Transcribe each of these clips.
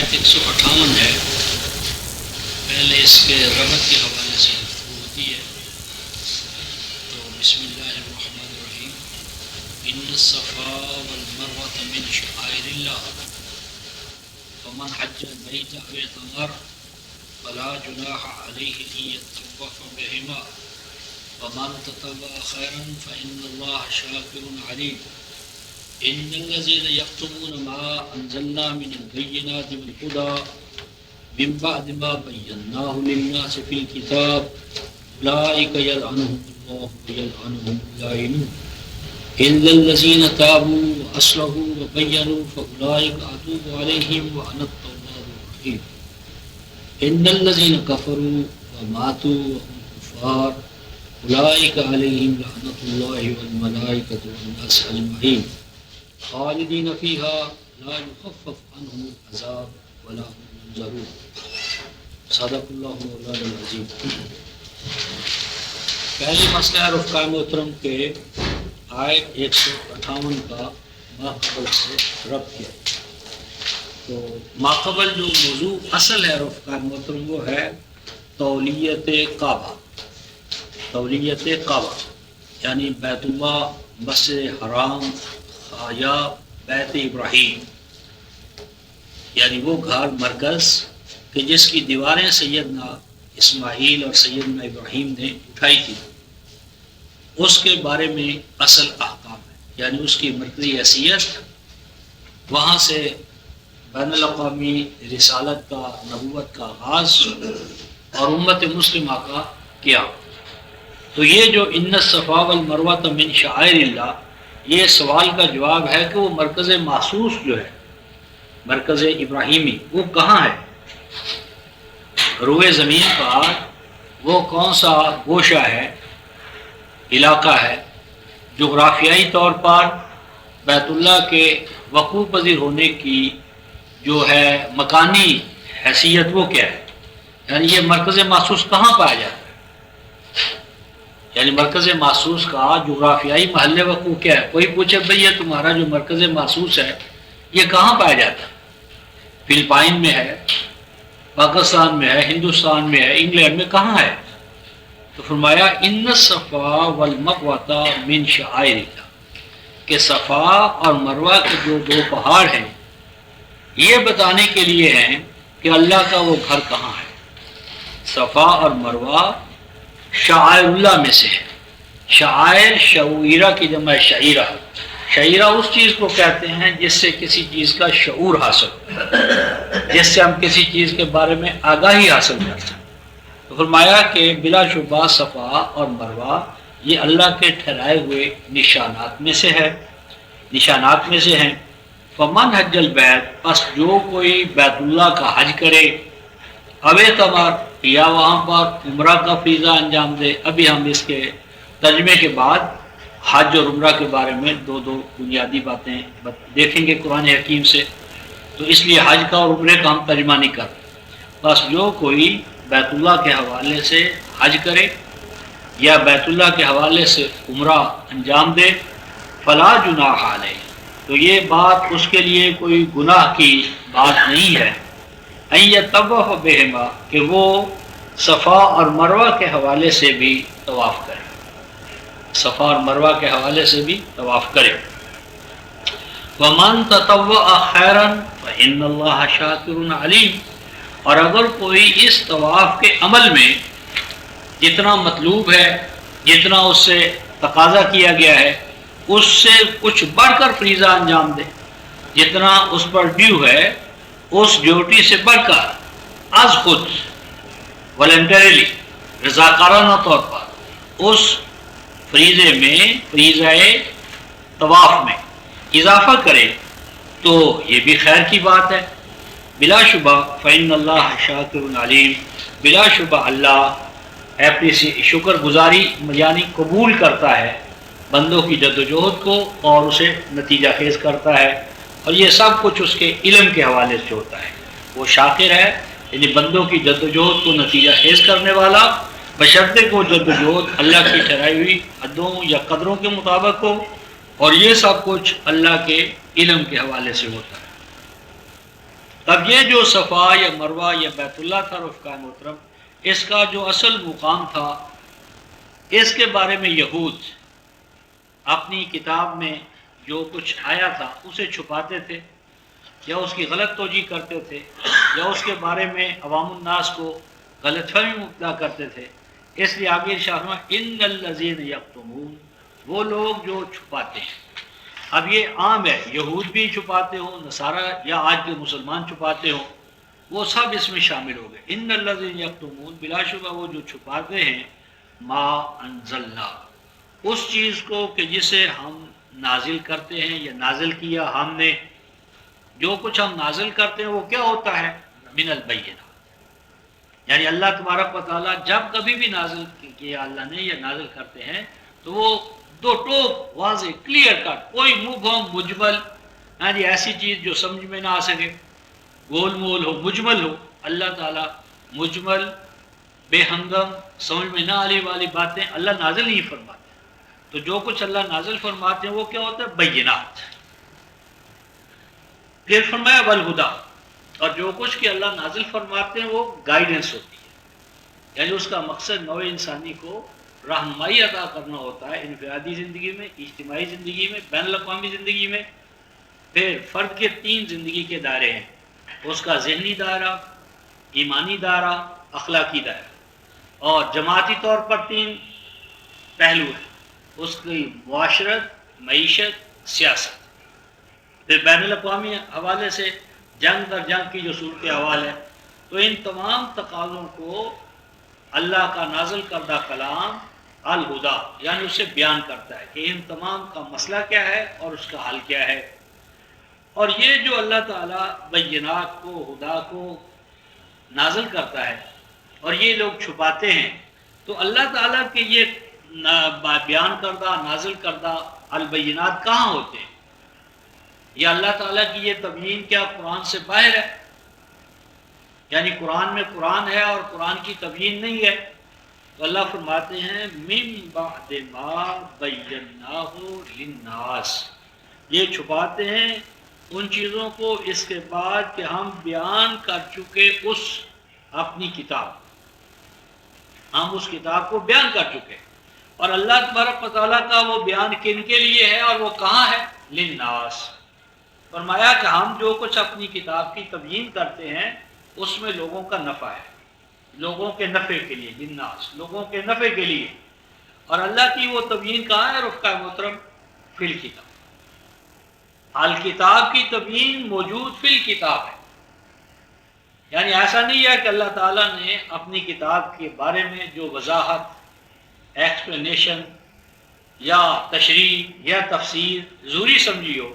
آیت 158 ہے، پہلے اس کے ربط کے حوالے سے ہوتی ہے. تو بسم اللہ الرحمن الرحیم. ان الصفا والمروة من شعائر اللہ فمن حج البیت او اعتمر فلا جناح علیہ ان یطوف بہما ومن تطوع خیرا فإن اللہ شاکر علیم. ان الذين يكتمون ما انزلنا من البينات والهدى من بعد ما بيناه للناس في الكتاب اولئك يلعنهم الله ويلعنهم اللائنون الا الذين تابوا واصلحوا وبينوا فاولئك اتوب عليهم وانا التواب الرحيم. ان الذين كفروا وماتوا وهم كفار اولئك عليهم لعنة الله والملائكة والناس اجمعين خالدین فیہا لا یخفف عنہم العذاب ولا هم ينظرون. صدق اللہ مولانا العظیم. پہلی مسئلہ رفقاء محترم کے آیت 158 کا ماقبل سے ربط کیا. تو ماقبل جو موضوع اصل ہے رفقاء محترم وہ ہے تولیت کعبہ. تولیت کعبہ یعنی بیت اللہ، مسجد حرام یا بیت ابراہیم، یعنی وہ گھر مرکز کہ جس کی دیواریں سیدنا اسماعیل اور سیدنا ابراہیم نے اٹھائی تھی، اس کے بارے میں اصل احکام ہے. یعنی اس کی مرکزی حیثیت، وہاں سے بین الاقوامی رسالت کا، نبوت کا آغاز اور امت مسلمہ کا قیام. تو یہ جو ان الصفا والمروہ من شعائر اللہ، یہ سوال کا جواب ہے کہ وہ مرکز محسوس جو ہے، مرکز ابراہیمی، وہ کہاں ہے؟ روئے زمین پر وہ کون سا گوشہ ہے، علاقہ ہے؟ جغرافیائی طور پر بیت اللہ کے وقوع پذیر ہونے کی جو ہے مکانی حیثیت وہ کیا ہے؟ یعنی یہ مرکز محسوس کہاں پایا جاتا ہے؟ یعنی مرکز محسوس کا جغرافیائی محل وقوع کیا ہے؟ کوئی پوچھے بھئی یہ تمہارا جو مرکز محسوس ہے یہ کہاں پایا جاتا ہے؟ فلپائن میں ہے، پاکستان میں ہے، ہندوستان میں ہے، انگلینڈ میں، کہاں ہے؟ تو فرمایا ان الصفا والمروہ من شعائر اللہ، کہ صفا اور مروہ کے جو دو پہاڑ ہیں یہ بتانے کے لیے ہیں کہ اللہ کا وہ گھر کہاں ہے. صفا اور مروہ شعائر اللہ میں سے ہے. شعائر شعیرہ کی جمع ہے شعیرہ. شعیرہ اس چیز کو کہتے ہیں جس سے کسی چیز کا شعور حاصل ہو، جس سے ہم کسی چیز کے بارے میں آگاہی حاصل کرتے ہیں. تو فرمایا کہ بلا شبہ صفا اور مروہ یہ اللہ کے ٹھہرائے ہوئے نشانات میں سے ہے، نشانات میں سے ہیں. فمن حج البیت، پس جو کوئی بیت اللہ کا حج کرے، اوے تمر، یا وہاں پر عمرہ کا فریضہ انجام دے. ابھی ہم اس کے ترجمے کے بعد حج اور عمرہ کے بارے میں دو بنیادی باتیں دیکھیں گے قرآن حکیم سے، تو اس لیے حج کا اور عمرے کا ہم ترجمہ نہیں کرتے. بس جو کوئی بیت اللہ کے حوالے سے حج کرے یا بیت اللہ کے حوالے سے عمرہ انجام دے، فلا جناح علیہ، تو یہ بات اس کے لیے کوئی گناہ کی بات نہیں ہے. ان یطوف بہما، کہ وہ صفا اور مروہ کے حوالے سے بھی طواف کرے، صفا اور مروہ کے حوالے سے بھی طواف کرے. ومن تطوع خیرا فإن اللہ شاکر علیم، اور اگر کوئی اس طواف کے عمل میں جتنا مطلوب ہے، جتنا اس سے تقاضا کیا گیا ہے، اس سے کچھ بڑھ کر فریضہ انجام دے، جتنا اس پر ڈیو ہے اس ڈیوٹی سے بڑھ کر، از خود والنٹریلی، رضاکارانہ طور پر اس فریضے میں، فریضہ طواف میں اضافہ کرے، تو یہ بھی خیر کی بات ہے. بلا شبہ فإن اللہ شاکر علیم، بلا شبہ اللہ اپنی شکر گزاری یعنی قبول کرتا ہے بندوں کی جد و جہد کو اور اسے نتیجہ خیز کرتا ہے. اور یہ سب کچھ اس کے علم کے حوالے سے ہوتا ہے. وہ شاکر ہے، یعنی بندوں کی جد و جہد کو نتیجہ خیز کرنے والا، بشرطے کو جد و جہد اللہ کی ٹھہرائی ہوئی حدوں یا قدروں کے مطابق ہو، اور یہ سب کچھ اللہ کے علم کے حوالے سے ہوتا ہے. اب یہ جو صفا یا مروہ یا بیت اللہ تھا رفقا محترم، اس کا جو اصل مقام تھا، اس کے بارے میں یہود اپنی کتاب میں جو کچھ آیا تھا اسے چھپاتے تھے، یا اس کی غلط توجیہ کرتے تھے، یا اس کے بارے میں عوام الناس کو غلط فہمی مبتلا کرتے تھے۔ اس لیے آگے ارشاد ہوا ان الذین یکتمون، وہ لوگ جو چھپاتے ہیں۔ اب یہ عام ہے، یہود بھی چھپاتے ہوں، نصارہ یا آج کے مسلمان چھپاتے ہوں، وہ سب اس میں شامل ہو گئے۔ ان الذین یکتمون، بلا شبہ وہ جو چھپاتے ہیں، ما انزلنا، اس چیز کو کہ جسے ہم نازل کرتے ہیں یا نازل کیا ہم نے، جو کچھ ہم نازل کرتے ہیں وہ کیا ہوتا ہے؟ من البینہ، یعنی اللہ تبارک و تعالیٰ جب کبھی بھی نازل کیا اللہ نے یا نازل کرتے ہیں تو وہ دو ٹوک واضح کلیئر کٹ، کوئی مبہم مجمل، ہاں جی ایسی چیز جو سمجھ میں نہ آ سکے، گول مول ہو، مجمل ہو، اللہ تعالیٰ مجمل بے ہنگم سمجھ میں نہ آنے والی باتیں اللہ نازل نہیں فرماتے۔ تو جو کچھ اللہ نازل فرماتے ہیں وہ کیا ہوتا ہے؟ بینات۔ پھر فرمایا والہدا، اور جو کچھ کہ اللہ نازل فرماتے ہیں وہ گائیڈنس ہوتی ہے، یعنی اس کا مقصد نوع انسانی کو رہنمائی عطا کرنا ہوتا ہے، انفرادی زندگی میں، اجتماعی زندگی میں، بین الاقوامی زندگی میں۔ پھر فرد کے 3 زندگی کے دائرے ہیں، اس کا ذہنی دائرہ، ایمانی دائرہ، اخلاقی دائرہ، اور جماعتی طور پر 3 پہلو ہیں، اس کی معاشرت، معیشت، سیاست۔ پھر بین الاقوامی حوالے سے جنگ در جنگ کی جو صورت احوال ہے، تو ان تمام تقاضوں کو اللہ کا نازل کردہ کلام الہدا یعنی اسے بیان کرتا ہے کہ ان تمام کا مسئلہ کیا ہے اور اس کا حل کیا ہے۔ اور یہ جو اللہ تعالیٰ بینات کو، ہدا کو نازل کرتا ہے اور یہ لوگ چھپاتے ہیں، تو اللہ تعالیٰ کے یہ بیان کردہ، نازل کردہ البینات کہاں ہوتے ہیں؟ یا اللہ تعالیٰ کی یہ تبیین کیا قرآن سے باہر ہے؟ یعنی قرآن میں قرآن ہے اور قرآن کی تبیین نہیں ہے؟ تو اللہ فرماتے ہیں من بعد ما بیناہ للناس، یہ چھپاتے ہیں ان چیزوں کو اس کے بعد کہ ہم بیان کر چکے اس اپنی کتاب، ہم اس کتاب کو بیان کر چکے۔ اور اللہ تبارک و تعالیٰ کا وہ بیان کن کے لیے ہے اور وہ کہاں ہے؟ للناس۔ فرمایا کہ ہم جو کچھ اپنی کتاب کی تبیین کرتے ہیں اس میں لوگوں کا نفع ہے، لوگوں کے نفع کے لیے، للناس، لوگوں کے نفع کے لیے۔ اور اللہ کی وہ تبیین کہاں ہے رفقا محترم؟ فی الکتاب۔ الکتاب کی تبیین موجود فی الکتاب ہے، یعنی ایسا نہیں ہے کہ اللہ تعالیٰ نے اپنی کتاب کے بارے میں جو وضاحت، ایکسپلینیشن یا تشریح یا تفسیر ضروری سمجھی ہو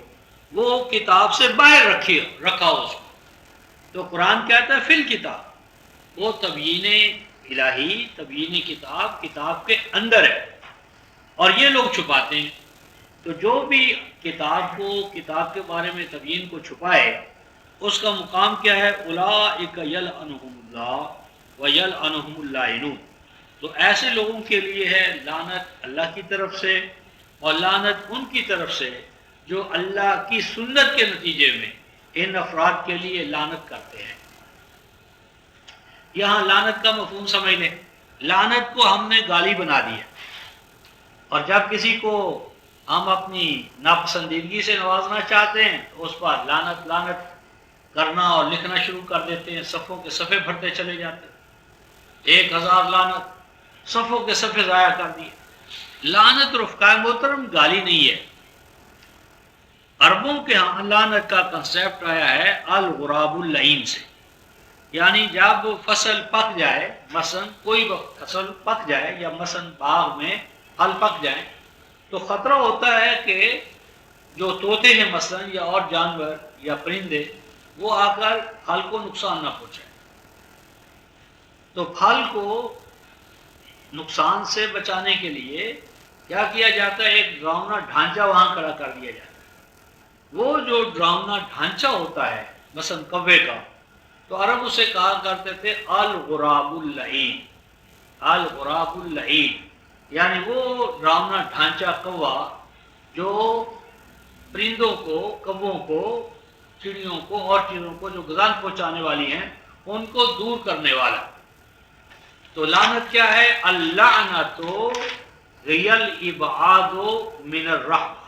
وہ کتاب سے باہر رکھا ہو اس کو۔ تو قرآن کہتا ہے فی الکتاب، وہ تبیین الہی، تبیین کتاب، کتاب کے اندر ہے، اور یہ لوگ چھپاتے ہیں۔ تو جو بھی کتاب کو، کتاب کے بارے میں تبیین کو چھپائے، اس کا مقام کیا ہے؟ اولئک یلعنہم اللہ ویلعنہم اللاعنون، تو ایسے لوگوں کے لیے ہے لعنت اللہ کی طرف سے، اور لعنت ان کی طرف سے جو اللہ کی سنت کے نتیجے میں ان افراد کے لیے لعنت کرتے ہیں۔ یہاں لعنت کا مفہوم سمجھ لیں، لعنت کو ہم نے گالی بنا دیا، اور جب کسی کو ہم اپنی ناپسندیدگی سے نوازنا چاہتے ہیں تو اس پر لعنت لعنت کرنا اور لکھنا شروع کر دیتے ہیں، صفوں کے صفحے بھرتے چلے جاتے ہیں، 1000 لعنت، صفوں کے صفحے ضائع کر دیے۔ لعنت رفقائے محترم گالی نہیں ہے، عربوں کے ہاں لعنت کا کنسیپٹ آیا ہے الغراب اللعین سے، یعنی جب فصل پک جائے، مثلا کوئی فصل پک جائے یا مثلا باغ میں پھل پک جائیں، تو خطرہ ہوتا ہے کہ جو طوطے ہیں مثلا یا اور جانور یا پرندے، وہ آ کر پھل کو نقصان نہ پہنچائیں۔ تو پھل کو نقصان سے بچانے کے لیے کیا کیا جاتا ہے؟ ایک ڈراؤنا ڈھانچہ وہاں کھڑا کر دیا جاتا ہے۔ وہ جو ڈراؤنا ڈھانچہ ہوتا ہے مثلا کوے کا، تو عرب اسے کہا کرتے تھے الغراب اللعین، الغراب اللعین، یعنی وہ ڈراؤنا ڈھانچہ کوا جو پرندوں کو، کبوں کو چڑیوں کو اور چیزوں کو جو گزان پہنچانے والی ہیں ان کو دور کرنے والا۔ تو لعنت کیا ہے؟ اللعنت ہی الابعاد من الرحمہ۔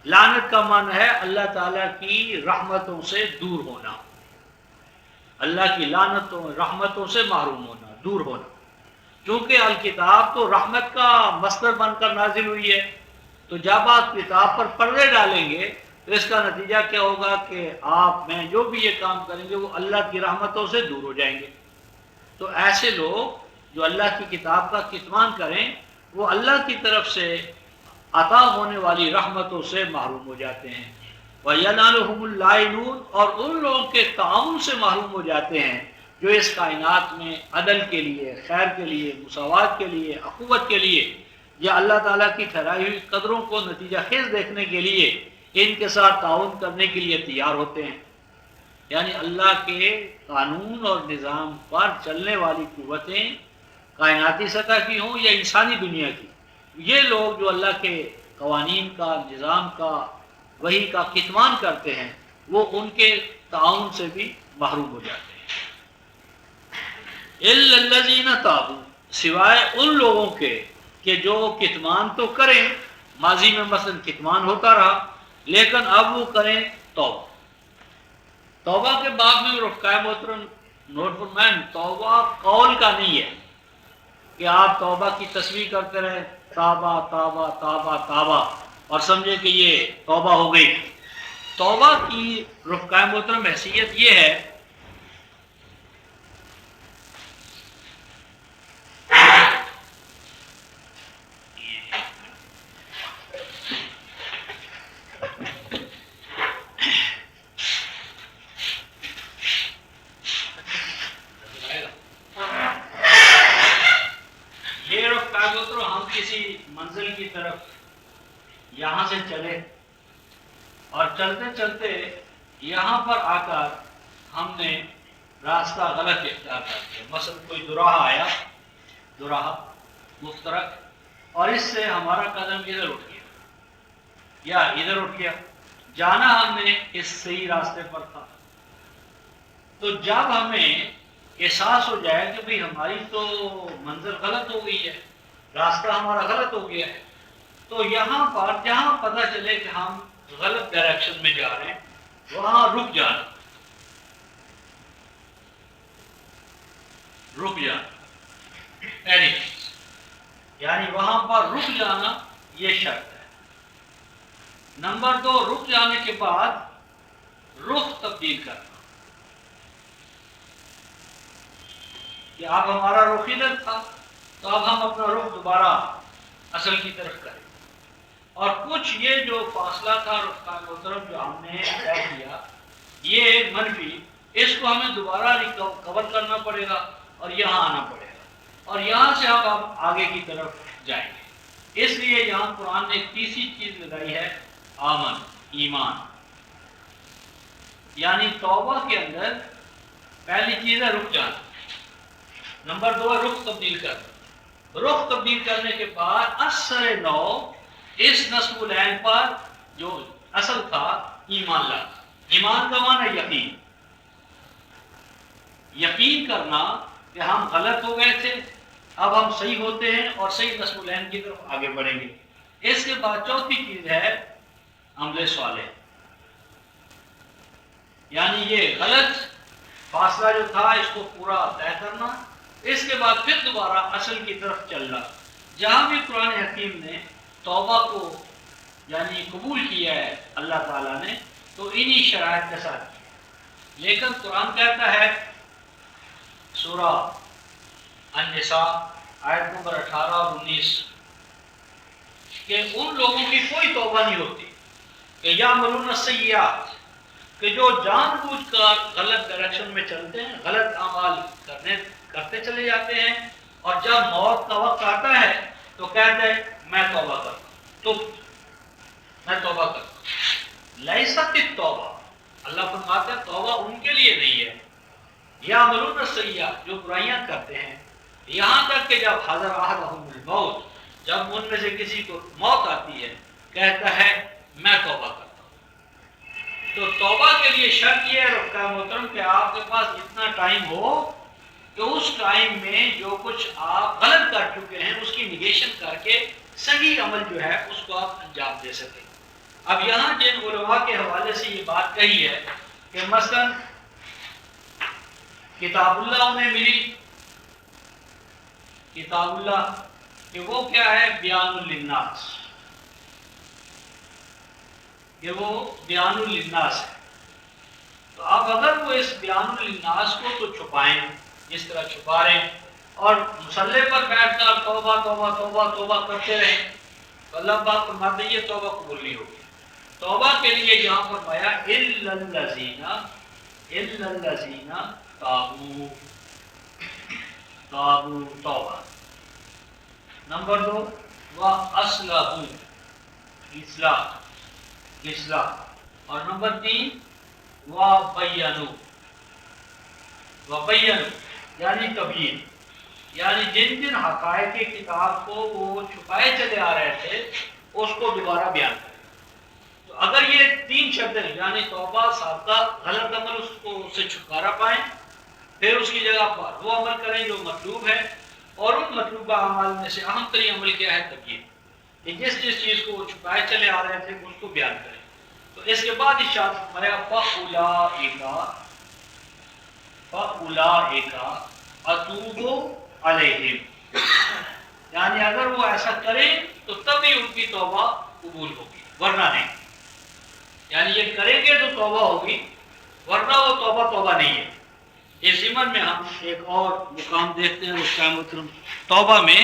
لعنت کا معنی ہے اللہ تعالیٰ کی رحمتوں سے دور ہونا، اللہ کی لعنتوں رحمتوں سے محروم ہونا، دور ہونا۔ چونکہ الکتاب تو رحمت کا مصدر بن کر نازل ہوئی ہے، تو جب آپ کتاب پر پردے ڈالیں گے تو اس کا نتیجہ کیا ہوگا کہ آپ میں جو بھی یہ کام کریں گے وہ اللہ کی رحمتوں سے دور ہو جائیں گے۔ تو ایسے لوگ جو اللہ کی کتاب کا کتمان کریں وہ اللہ کی طرف سے عطا ہونے والی رحمتوں سے محروم ہو جاتے ہیں۔ وَيَنَالُهُمُ اللَّائِنُونَ، اور ان لوگوں کے تعاون سے محروم ہو جاتے ہیں جو اس کائنات میں عدل کے لیے، خیر کے لیے، مساوات کے لیے، اخوت کے لیے یا اللہ تعالیٰ کی ٹھہرائی ہوئی قدروں کو نتیجہ خیز دیکھنے کے لیے ان کے ساتھ تعاون کرنے کے لیے تیار ہوتے ہیں۔ یعنی اللہ کے قانون اور نظام پر چلنے والی قوتیں کائناتی سطح کی ہوں یا انسانی دنیا کی، یہ لوگ جو اللہ کے قوانین کا، نظام کا، وحی کا کتمان کرتے ہیں وہ ان کے تعاون سے بھی محروم ہو جاتے ہیں۔ الا الذین تابوا، سوائے ان لوگوں کے کہ جو کتمان تو کریں، ماضی میں مثلا کتمان ہوتا رہا لیکن اب وہ کریں توبہ۔ توبہ کے باب میں رفقائے محترم نوٹ فرمائیں، توبہ قول کا نہیں ہے کہ آپ توبہ کی تسبیح کرتے رہے تابہ تابہ تابہ تابہ اور سمجھے کہ یہ توبہ ہو گئی۔ توبہ کی رفقائے محترم حیثیت یہ ہے ہم کسی منزل کی طرف یہاں سے چلے اور چلتے چلتے یہاں پر آ کر ہم نے راستہ غلط اختیار کر دیا، مثلا کوئی دوراہا آیا، دوراہا مفترق، اور اس سے ہمارا قدم ادھر اٹھ گیا یا ادھر اٹھ گیا، جانا ہم نے اس صحیح راستے پر تھا۔ تو جب ہمیں احساس ہو جائے کہ بھئی ہماری تو منزل غلط ہو گئی ہے، راستہ ہمارا غلط ہو گیا ہے، تو یہاں پر جہاں پتہ چلے کہ ہم غلط ڈائریکشن میں جا رہے ہیں وہاں رک جانا، رک جانا پہلی چیز، یعنی وہاں پر رک جانا یہ شرط ہے۔ نمبر دو، رک جانے کے بعد رخ تبدیل کرنا، کہ اب ہمارا رخ ادھر تھا تو اب ہم اپنا رخ دوبارہ اصل کی طرف کریں، اور کچھ یہ جو فاصلہ تھا رفتار محترم جو ہم نے طے کیا یہ منفی، اس کو ہمیں دوبارہ کور کرنا پڑے گا اور یہاں آنا پڑے گا، اور یہاں سے اب آگے کی طرف جائیں گے۔ اس لیے یہاں قرآن نے ایک تیسری چیز لگائی ہے، آمن، ایمان، یعنی توبہ کے اندر پہلی چیز ہے رک جانا، نمبر دو ہے رخ تبدیل کرنا۔ رخ تبدیل کرنے کے بعد اثر نو اس نصب العین پر جو اصل تھا ایمان لانا۔ ایمان کا معنی ہے یقین، یقین کرنا کہ ہم غلط ہو گئے تھے، اب ہم صحیح ہوتے ہیں اور صحیح نصب العین کی طرف آگے بڑھیں گے۔ اس کے بعد چوتھی چیز ہے عمل صالح، یعنی یہ غلط فاصلہ جو تھا اس کو پورا طے کرنا، اس کے بعد پھر دوبارہ اصل کی طرف چلنا۔ جہاں بھی قرآن حکیم نے توبہ کو یعنی قبول کیا ہے اللہ تعالیٰ نے تو انہی شرائط کے ساتھ کیا، لیکن قرآن کہتا ہے سورہ النساء آیت نمبر 18 اور 19 کہ ان لوگوں کی کوئی توبہ نہیں ہوتی کہ یعملون السیئات، کہ جو جان بوجھ کر غلط ڈائریکشن میں چلتے ہیں، غلط اعمال کرتے چلے جاتے ہیں، اور جب موت کا وقت آتا ہے تو کہتے ہیں میں توبہ کرتا ہوں، تو میں توبہ کرتا ہوں۔ لیست التوبہ، اللہ فرماتا ہے توبہ ان کے لیے نہیں ہے، یعملون السیئات، جو برائیاں کرتے ہیں، یہاں تک کہ جب حضر احدہم الموت، جب ان میں سے کسی کو موت آتی ہے کہتا ہے میں توبہ کرتا ہوں۔ تو توبہ کے لیے شرط یہ رکھتا ہے محترم کہ آپ کے پاس اتنا ٹائم ہو کہ اس ٹائم میں جو کچھ آپ غلط کر چکے ہیں اس کی نگیشن کر کے صحیح عمل جو ہے اس کو آپ انجام دے سکیں۔ اب یہاں جن علماء کے حوالے سے یہ بات کہی ہے کہ مثلا کتاب اللہ انہیں ملی، کتاب اللہ کہ وہ کیا ہے بیان للناس، کہ وہ بیان للناس ہے۔ تو اب اگر وہ اس بیان للناس کو تو چھپائیں جس طرح چھپا رہے ہیں اور مصلی پر بیٹھ کر توبہ توبہ توبہ توبہ کرتے رہیں تو اللہ پاک فرماتے ہیں یہ توبہ قبول نہیں ہوگی۔ توبہ کے لیے یہاں فرمایا الا الذین تابوا، تابوا توبہ۔ نمبر 2 واصلحوا، اصلاح، اور نمبر 3 وبینوا یعنی تبیین، یعنی جن جن حقائق کی کتاب کو وہ چھپائے چلے آ رہے تھے اس کو دوبارہ بیان کریں۔ تو اگر یہ 3 شرطیں یعنی توبہ، سابقہ غلط عمل اس کو اس سے چھٹکارا پائیں، پھر اس کی جگہ پر وہ عمل کریں جو مطلوب ہے، اور ان مطلوبہ اعمال میں سے اہم ترین عمل کیا ہے تبیین، کہ جس چیز کو وہ چھپائے چلے آ رہے تھے اس کو بیان کریں۔ تو اس کے بعد ارشاد فرمایا فَأُولَٰئِكَ أَتُوبُ عَلَيْهِمْ، یعنی اگر وہ ایسا کریں تو تبھی ان کی توبہ قبول ہوگی ورنہ نہیں، یعنی یہ کریں گے تو توبہ ہوگی ورنہ وہ توبہ نہیں ہے۔ اس ضمن میں ہم ایک اور مقام دیکھتے ہیں اس کا مطلب توبہ میں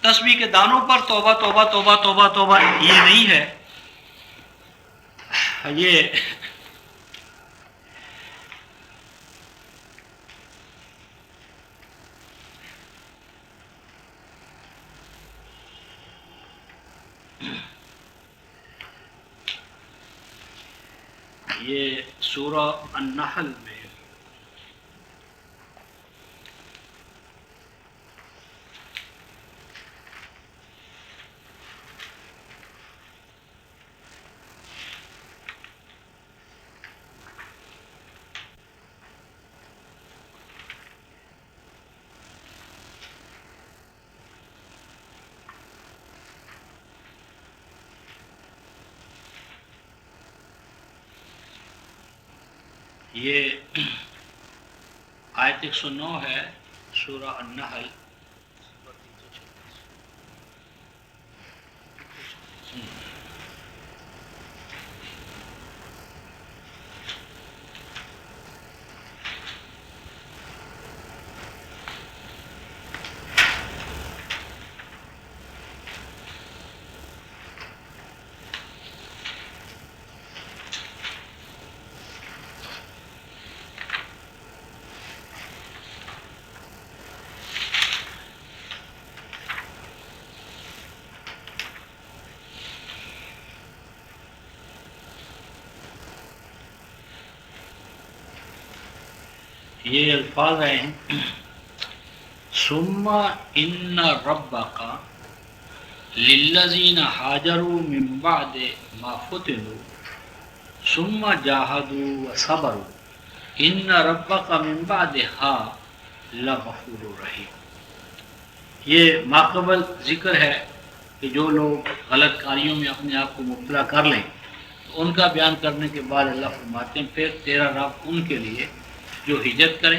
تسبیح کے دانوں پر توبہ توبہ توبہ توبہ توبہ یہ نہیں ہے، یہ سورہ النحل میں یہ آیت 109 ہے سورہ النحل۔ یہ الفاظ ہیں ثم ان ربک للذین حاجروا من بعد ما فتنوا ثم جاہدوا وصبروا ان ربک من بعدها لغفور رحیم۔ یہ ماقبل ذکر ہے کہ جو لوگ غلط کاریوں میں اپنے آپ کو مبتلا کر لیں تو ان کا بیان کرنے کے بعد اللہ فرماتے ہیں پھر تیرا رب ان کے لیے جو ہجرت کریں،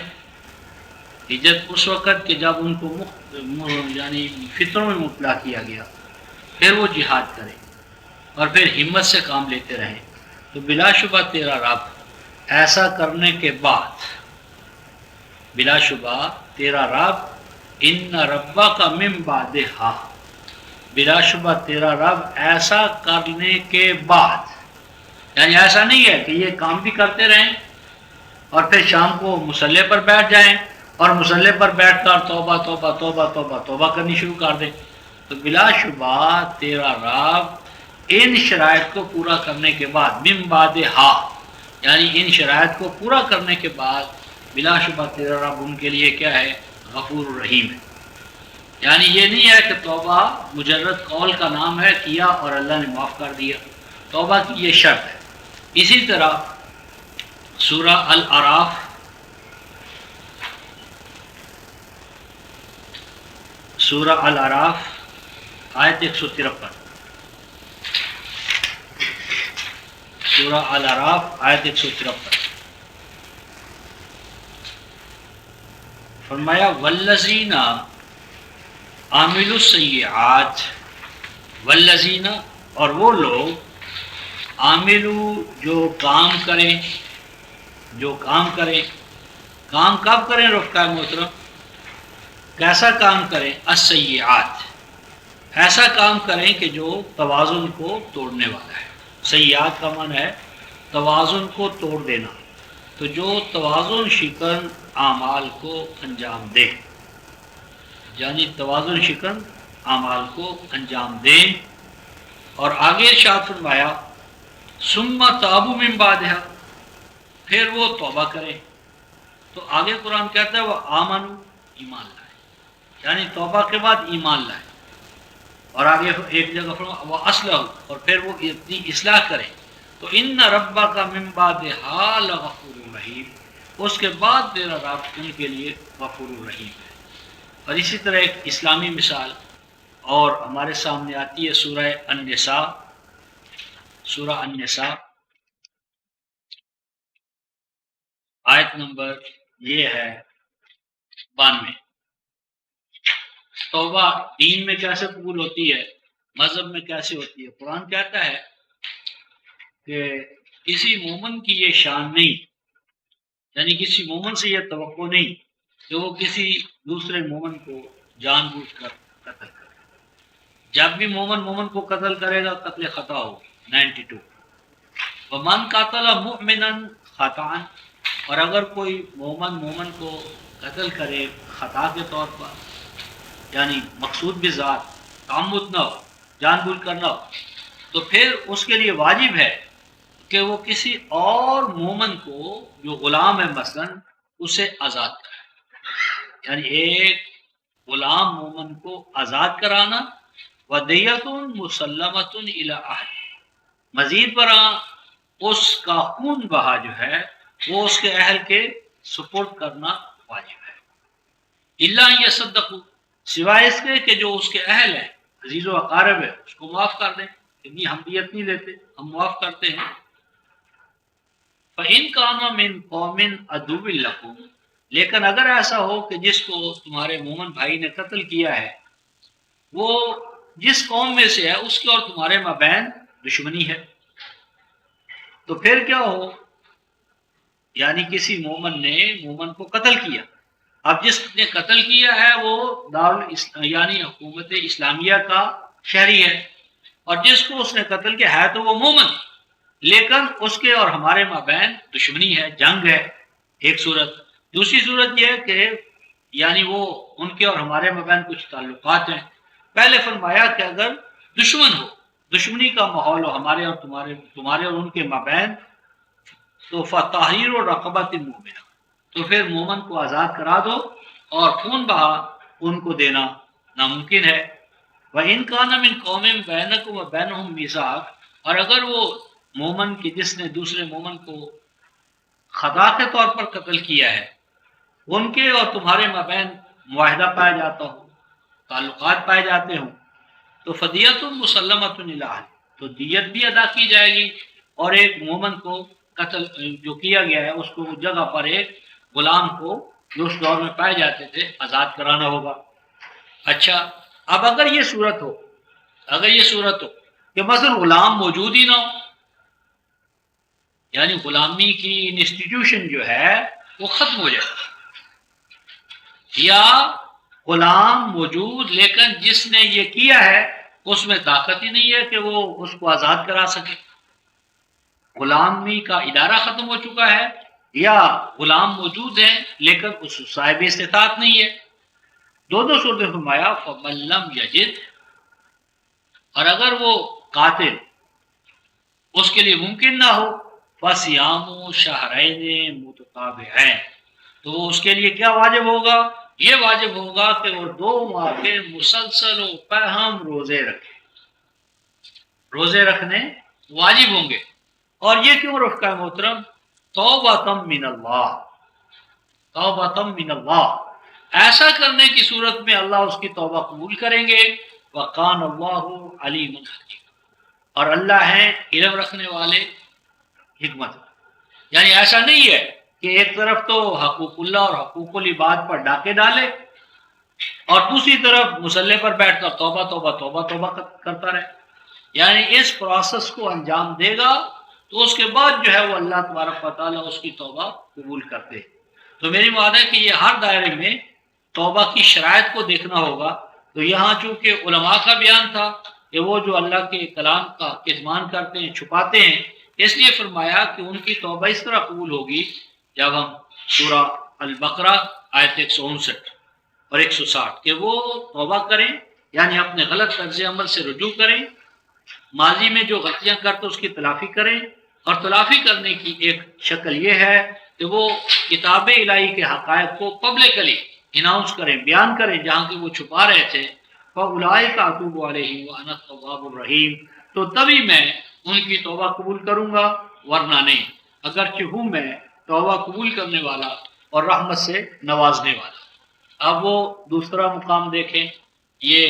ہجرت اس وقت کہ جب ان کو یعنی فطروں میں مبتلا کیا گیا، پھر وہ جہاد کریں اور پھر ہمت سے کام لیتے رہیں، تو بلا شبہ تیرا رب ایسا کرنے کے بعد، بلا شبہ تیرا رب ان ربک من بعدہا، بلا شبہ تیرا رب ایسا کرنے کے بعد، یعنی ایسا نہیں ہے کہ یہ کام بھی کرتے رہیں اور پھر شام کو مصلی پر بیٹھ جائیں اور مصلی پر بیٹھ کر توبہ توبہ توبہ توبہ توبہ کرنی شروع کر دیں، تو بلا شبہ تیرا رب ان شرائط کو پورا کرنے کے بعد من بعدہا، یعنی ان شرائط کو پورا کرنے کے بعد بلا شبہ تیرا رب ان کے لیے کیا ہے غفور الرحیم ہے۔ یعنی یہ نہیں ہے کہ توبہ مجرد قول کا نام ہے، کیا اور اللہ نے معاف کر دیا، توبہ کی یہ شرط ہے۔ اسی طرح سورہ الاعراف سورہ الاعراف آیت 153، سورہ الاعراف آیت 153 فرمایا والذین عاملوا السیئات، والذین اور وہ لوگ، عاملوا جو کام کریں، کام کب کریں رفقا محترم؟ کیسا کام کریں؟ السیئات، ایسا کام کریں کہ جو توازن کو توڑنے والا ہے۔ سیئات کا معنی ہے توازن کو توڑ دینا، تو جو توازن شکن اعمال کو انجام دے، یعنی توازن شکن اعمال کو انجام دیں۔ اور آگے ارشاد فرمایا ثم تابوا من بعدها، پھر وہ توبہ کریں۔ تو آگے قرآن کہتا ہے وہ آمنوا، ایمان لائے، یعنی توبہ کے بعد ایمان لائے۔ اور آگے ایک جگہ فرمایا وہ اصلح، اور پھر وہ اپنی اصلاح کریں۔ تو ان ربک من بعدها لغفور رحیم، اس کے بعد تیرا رب ان کے لیے غفور رحیم ہے۔ اور اسی طرح ایک اسلامی مثال اور ہمارے سامنے آتی ہے سورہ النساء، سورہ النساء آیت نمبر یہ ہے 92۔ توبہ دین میں کیسے قبول ہوتی ہے، مذہب میں کیسے ہوتی ہے؟ قرآن کہتا ہے کہ کسی مومن کی یہ شان نہیں، یعنی کسی مومن سے یہ توقع نہیں کہ وہ کسی دوسرے مومن کو جان بوجھ کر قتل کرے۔ جب بھی مومن کو قتل کرے گا قتل خطا ہو 92۔ ومن قاتل مؤمنا خطأ، اور اگر کوئی مومن کو قتل کرے خطا کے طور پر، یعنی مقصود بذات، تعمد نہ ہو، جان بوجھ کر نہ ہو، تو پھر اس کے لیے واجب ہے کہ وہ کسی اور مومن کو جو غلام ہے مثلا اسے آزاد کرے، یعنی ایک غلام مومن کو آزاد کرانا۔ وَدِيَةٌ مُسَلَّمَةٌ إِلَىٰ أَهْلِهِ، مزید برآں اس کا خون بہا جو ہے وہ اس کے اہل کے سپرد کرنا واجب ہے۔ الا ان يصدقوا، سوائے اس کے کہ جو اس کے اہل ہیں، عزیز و اقارب ہے، اس کو معاف کر دیں کہ نہیں ہم دیت نہیں لیتے، ہم معاف کرتے ہیں۔ فَإِن كَانَ مِن قَوْمٍ عَدُوٍّ لَكُمْ، لیکن اگر ایسا ہو کہ جس کو تمہارے مومن بھائی نے قتل کیا ہے وہ جس قوم میں سے ہے اس کے اور تمہارے مابین دشمنی ہے، تو پھر کیا ہو؟ یعنی کسی مومن نے مومن کو قتل کیا، اب جس نے قتل کیا ہے وہ یعنی حکومت اسلامیہ کا شہری ہے، اور جس کو اس نے قتل کیا ہے تو وہ مومن، لیکن اس کے اور ہمارے مابین دشمنی ہے، جنگ ہے، ایک صورت۔ دوسری صورت یہ ہے کہ یعنی وہ ان کے اور ہمارے مابین کچھ تعلقات ہیں۔ پہلے فرمایا کہ اگر دشمن ہو، دشمنی کا ماحول ہو ہمارے اور تمہارے اور ان کے مابین، تو فَتَحْرِيرُ رَقَبَةٍ مُؤْمِنَةٍ، تو پھر مومن کو آزاد کرا دو، اور خون بہا ان کو دینا ناممکن ہے۔ وَإِن كَانَ مِن قَوْمٍ بَيْنَكُمْ وَبَيْنَهُم مِيثَاقٌ، اور اگر وہ مومن کی جس نے دوسرے مومن کو خطا کے طور پر قتل کیا ہے ان کے اور تمہارے مابین معاہدہ پایا جاتا ہو، تعلقات پائے جاتے ہوں، تو فدیۃ مسلمۃ الی اہلہ، تو دیت بھی ادا کی جائے گی، اور ایک مومن کو قتل جو کیا گیا ہے اس کو اس جگہ پر ایک غلام کو جو اس دور میں پائے جاتے تھے آزاد کرانا ہوگا۔ اچھا، اب اگر یہ صورت ہو کہ مثلا غلام موجود ہی نہ ہو، یعنی غلامی کی انسٹیٹیوشن جو ہے وہ ختم ہو جائے، یا غلام موجود لیکن جس نے یہ کیا ہے اس میں طاقت ہی نہیں ہے کہ وہ اس کو آزاد کرا سکے، غلامی کا ادارہ ختم ہو چکا ہے، یا غلام موجود ہیں لیکن اس صاحب استطاعت نہیں ہے۔ دونوں صورتیں فرمایا فَمَن لَّمْ يَجِدْ، اور اگر وہ قاتل اس کے لیے ممکن نہ ہو فَصِيَامُ شَهْرَيْنِ مُتَتَابِعَيْنِ، تو اس کے لیے کیا واجب ہوگا؟ یہ واجب ہوگا کہ وہ 2 ماہ کے مسلسل و پہم روزے رکھے، روزے رکھنے واجب ہوں گے۔ اور یہ کیوں رفقا محترم؟ توبۃ من اللہ، توبۃ من اللہ، ایسا کرنے کی صورت میں اللہ اس کی توبہ قبول کریں گے۔ وَقَانَ اللَّهُ عَلِيمٌ حَكِيمٌ، اور اللہ ہیں علم رکھنے والے، حکمت۔ یعنی ایسا نہیں ہے کہ ایک طرف تو حقوق اللہ اور حقوق العباد پر ڈاکے ڈالے اور دوسری طرف مصلی پر بیٹھ کر توبہ توبہ توبہ توبہ کرتا رہے۔ یعنی اس پروسیس کو انجام دے گا تو اس کے بعد جو ہے وہ اللہ تبارک و تعالیٰ اس کی توبہ قبول کرتے۔ تو میری بات ہے کہ یہ ہر دائرے میں توبہ کی شرائط کو دیکھنا ہوگا۔ تو یہاں چونکہ علماء کا بیان تھا کہ وہ جو اللہ کے کلام کا کتمان کرتے ہیں، چھپاتے ہیں، اس لیے فرمایا کہ ان کی توبہ اس طرح قبول ہوگی جب ہم سورہ البقرہ آیت 159 اور 160 کہ وہ توبہ کریں، یعنی اپنے غلط طرز عمل سے رجوع کریں، ماضی میں جو غلطیاں کرتے اس کی تلافی کریں، اور تلافی کرنے کی ایک شکل یہ ہے کہ وہ کتاب الہی کے حقائق کو پبلکلی اناؤنس کریں، بیان کریں جہاں کہ وہ چھپا رہے تھے۔ فَأُولَٰئِکَ أَتُوبُ عَلَیْہِمْ وَأَنَا التَّوَّابُ الرَّحِیمُ، تو تبھی میں ان کی توبہ قبول کروں گا، ورنہ نہیں، اگرچہ ہوں میں توبہ قبول کرنے والا اور رحمت سے نوازنے والا۔ اب وہ دوسرا مقام دیکھیں، یہ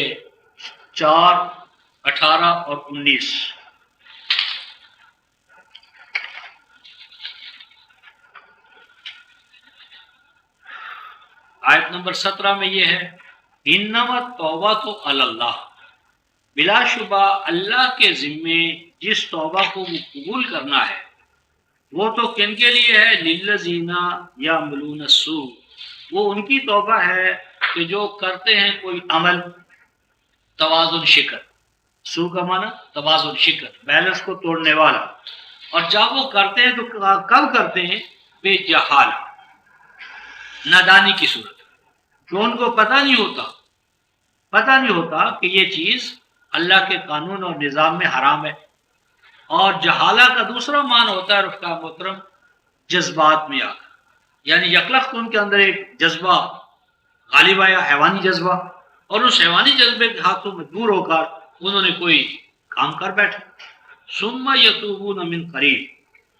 4، 18 اور 19۔ آیت نمبر 17 میں یہ ہے، انما التوبۃ علی اللہ، بلا شبہ اللہ کے ذمے جس توبہ کو وہ قبول کرنا ہے وہ تو کن کے لیے ہے؟ للذین یعملون السوء، وہ ان کی توبہ ہے کہ جو کرتے ہیں کوئی عمل توازن شکر، سو کا معنی توازن شکر، بیلنس کو توڑنے والا، اور جب وہ کرتے ہیں تو کب کرتے ہیں؟ بے جہالہ، نادانی کی صورت، جو ان کو پتہ نہیں ہوتا کہ یہ چیز اللہ کے قانون اور نظام میں حرام ہے۔ اور جہالہ کا دوسرا معنی ہوتا ہے رفقا محترم جذبات میں آ کر، یعنی یکلخت ان کے اندر ایک جذبہ غالب آیا، حیوانی جذبہ، اور اس حیوانی جذبے کے ہاتھوں میں دور ہو کر انہوں نے کوئی کام کر بیٹھے۔ ثم یتوبون من قریب،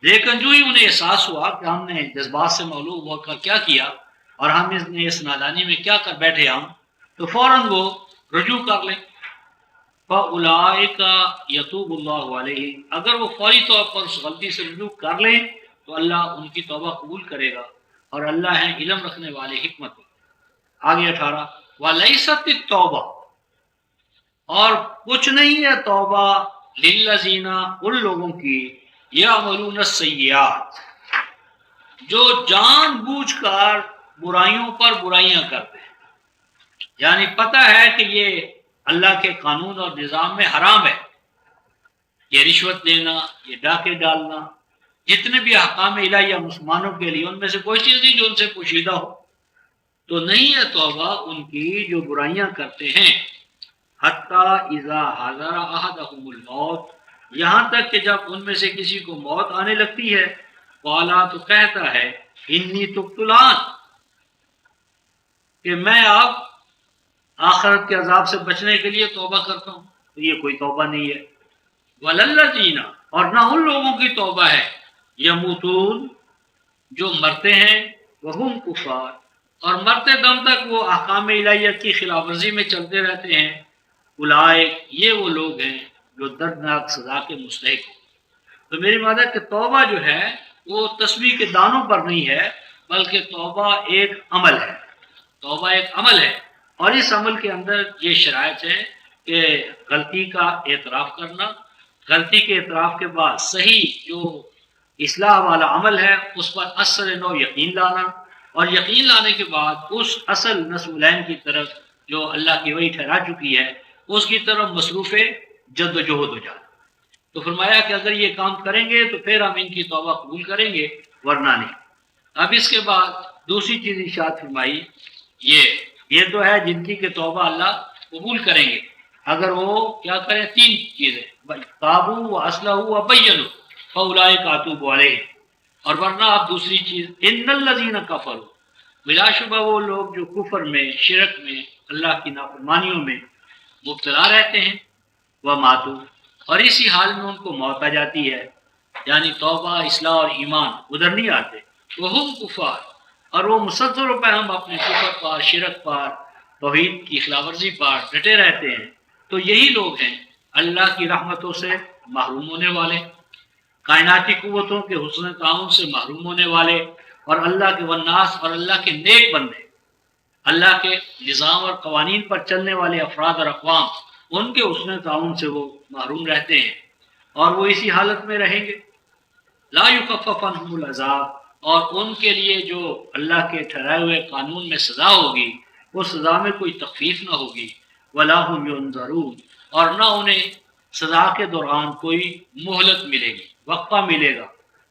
لیکن جو ہی انہیں احساس ہوا کہ ہم نے جذبات سے مغلوب ہو کر کیا کیا اور ہم اس نادانی میں کیا کر بیٹھے ہم، تو فوراً وہ رجوع کر لیں۔ فَأُولَٰئِکَ یتوب اللہ علیہم، اگر وہ فوری طور پر اس غلطی سے رجوع کر لیں تو اللہ ان کی توبہ قبول کرے گا، اور اللہ ہے علم رکھنے والے، حکمت۔ آگے 18، وَلَيْسَتِ التَّوْبَةُ، اور کچھ نہیں ہے توبہ للذین، ان لوگوں کی، یعملون السیئات، جو جان بوجھ کر برائیوں پر برائیاں کرتے ہیں، یعنی پتہ ہے کہ یہ اللہ کے قانون اور نظام میں حرام ہے، یہ رشوت دینا، یہ ڈاکے ڈالنا، جتنے بھی احکام الہیہ مسلمانوں کے لیے ان میں سے کوئی چیز نہیں جو ان سے پوشیدہ ہو، تو نہیں ہے توبہ ان کی جو برائیاں کرتے ہیں۔ حتیٰ اذا حضر احدہم الموت، یہاں تک کہ جب ان میں سے کسی کو موت آنے لگتی ہے، قالا، تو کہتا ہے، انی تبت الآن، کہ میں اب آخرت کے عذاب سے بچنے کے لیے توبہ کرتا ہوں، تو یہ کوئی توبہ نہیں ہے۔ وللذین، اور نہ ان لوگوں کی توبہ ہے، یموتون، جو مرتے ہیں، وہم کفار، اور مرتے دم تک وہ احکام الہیہ کی خلاف ورزی میں چلتے رہتے ہیں، اولئک، یہ وہ لوگ ہیں جو دردناک سزا کے مستحق ہیں۔ تو میری بات ہے کہ توبہ جو ہے وہ تسبیح کے دانوں پر نہیں ہے، بلکہ توبہ ایک عمل ہے، توبہ ایک عمل ہے، اور اس عمل کے اندر یہ شرائط ہے کہ غلطی کا اعتراف کرنا، غلطی کے اعتراف کے بعد صحیح جو اصلاح والا عمل ہے اس پر اثر نو یقین لانا، اور یقین لانے کے بعد اس اصل نصب العین کی طرف جو اللہ کی وحی ٹھہرا چکی ہے اس کی طرف مصروف جد و جہد ہو جانا۔ تو فرمایا کہ اگر یہ کام کریں گے تو پھر ہم ان کی توبہ قبول کریں گے، ورنہ نہیں۔ اب اس کے بعد دوسری چیز ارشاد فرمائی، یہ تو ہے جن کی کہ توبہ اللہ قبول کریں گے اگر وہ کیا کریں، تین چیزیں، تابو و اصلحوا و بینوا فاولئک اتوب علیہم، اور ورنہ آپ دوسری چیز، ان الذین کفروا، بلا شبہ وہ لوگ جو کفر میں، شرک میں، اللہ کی نافرمانیوں میں مبتلا رہتے ہیں، وہ ماتو، اور اسی حال میں ان کو موت آ جاتی ہے، یعنی توبہ، اصلاح اور ایمان ادھر نہیں آتے. وہ ہم کفار، اور وہ مسلسل و ہم اپنے کفر پر، شرک پر، توحید کی خلاف ورزی پر ڈٹے رہتے ہیں. تو یہی لوگ ہیں اللہ کی رحمتوں سے محروم ہونے والے، کائناتی قوتوں کے حسن تعاون سے محروم ہونے والے، اور اللہ کے والناس اور اللہ کے نیک بندے، اللہ کے نظام اور قوانین پر چلنے والے افراد اور اقوام، ان کے حسن تعاون سے وہ محروم رہتے ہیں اور وہ اسی حالت میں رہیں گے. لا یخفف عنہم العذاب، اور ان کے لیے جو اللہ کے ٹھہرائے ہوئے قانون میں سزا ہوگی وہ سزا میں کوئی تخفیف نہ ہوگی. ولا هم ینظرون، اور نہ انہیں سزا کے دوران کوئی مہلت ملے گی، وقفہ ملے گا،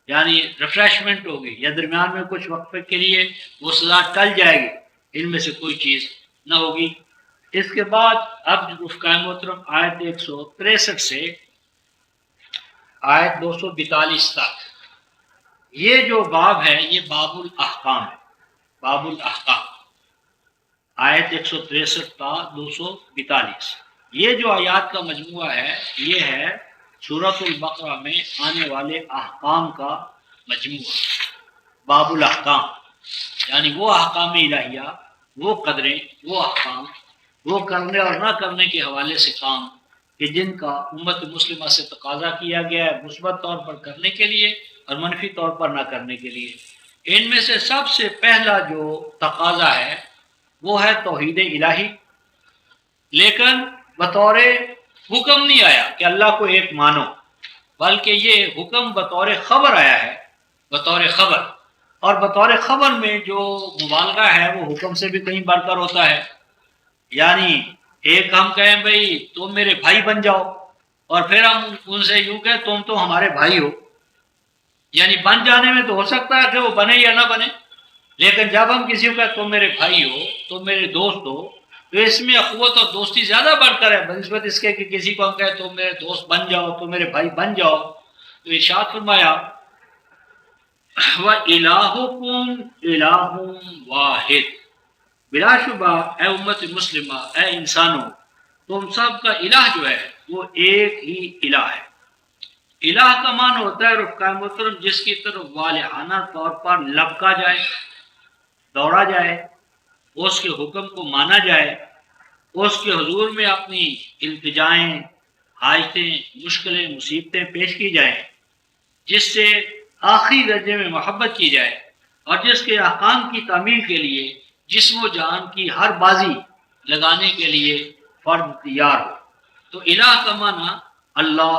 یعنی ریفریشمنٹ ہوگی، یا درمیان میں کچھ وقفے کے لیے وہ سزا ٹل جائے گی، ان میں سے کوئی چیز نہ ہوگی. اس کے بعد اب رفقائے محترم آیت 163 سے آیت 242 تک، یہ جو باب ہے یہ باب الاحکام ہے. باب الاحکام، آیت 163 تا 242، یہ جو آیات کا مجموعہ ہے یہ ہے سورۃ البقرہ میں آنے والے احکام کا مجموعہ. باب الاحکام یعنی وہ احکام الہیہ، وہ قدریں، وہ احکام، وہ کرنے اور نہ کرنے کے حوالے سے کام کہ جن کا امت مسلمہ سے تقاضا کیا گیا ہے مثبت طور پر کرنے کے لیے اور منفی طور پر نہ کرنے کے لیے. ان میں سے سب سے پہلا جو تقاضا ہے وہ ہے توحید الہی، لیکن بطور حکم نہیں آیا کہ اللہ کو ایک مانو، بلکہ یہ حکم بطور خبر آیا ہے، بطور خبر. اور بطور خبر میں جو مبالغہ ہے وہ حکم سے بھی کہیں بڑھ کر ہوتا ہے. یعنی ایک ہم کہیں بھئی تم میرے بھائی بن جاؤ، اور پھر ہم ان سے یوں کہیں تم تو ہمارے بھائی ہو. یعنی بن جانے میں تو ہو سکتا ہے کہ وہ بنے یا نہ بنے، لیکن جب ہم کسی کو کہیں تم میرے بھائی ہو، تم میرے دوست ہو، تو اس میں اخوت اور دوستی زیادہ بڑھ کر ہے بنسبت اس کے کہ کسی کو ہم کہیں تم میرے دوست بن جاؤ، تم میرے بھائی بن جاؤ. تو ارشاد فرمایا وَإِلَٰهُكُمْ إِلَٰهٌ وَاحِدٌ، بلا شبہ اے امت مسلمہ، اے انسانوں، تم سب کا الہ جو ہے وہ ایک ہی الہ ہے. الہ کا معنی ہوتا ہے رفقائے محترم جس کی طرف والہانہ طور پر لبکا جائے، دوڑا جائے، اس کے حکم کو مانا جائے، اس کے حضور میں اپنی التجائیں، حاجتیں، مشکلیں، مصیبتیں پیش کی جائیں، جس سے آخری درجے میں محبت کی جائے، اور جس کے احکام کی تعمیل کے لیے جسم و جان کی ہر بازی لگانے کے لیے فرد تیار ہو. تو الہ کا معنی اللہ،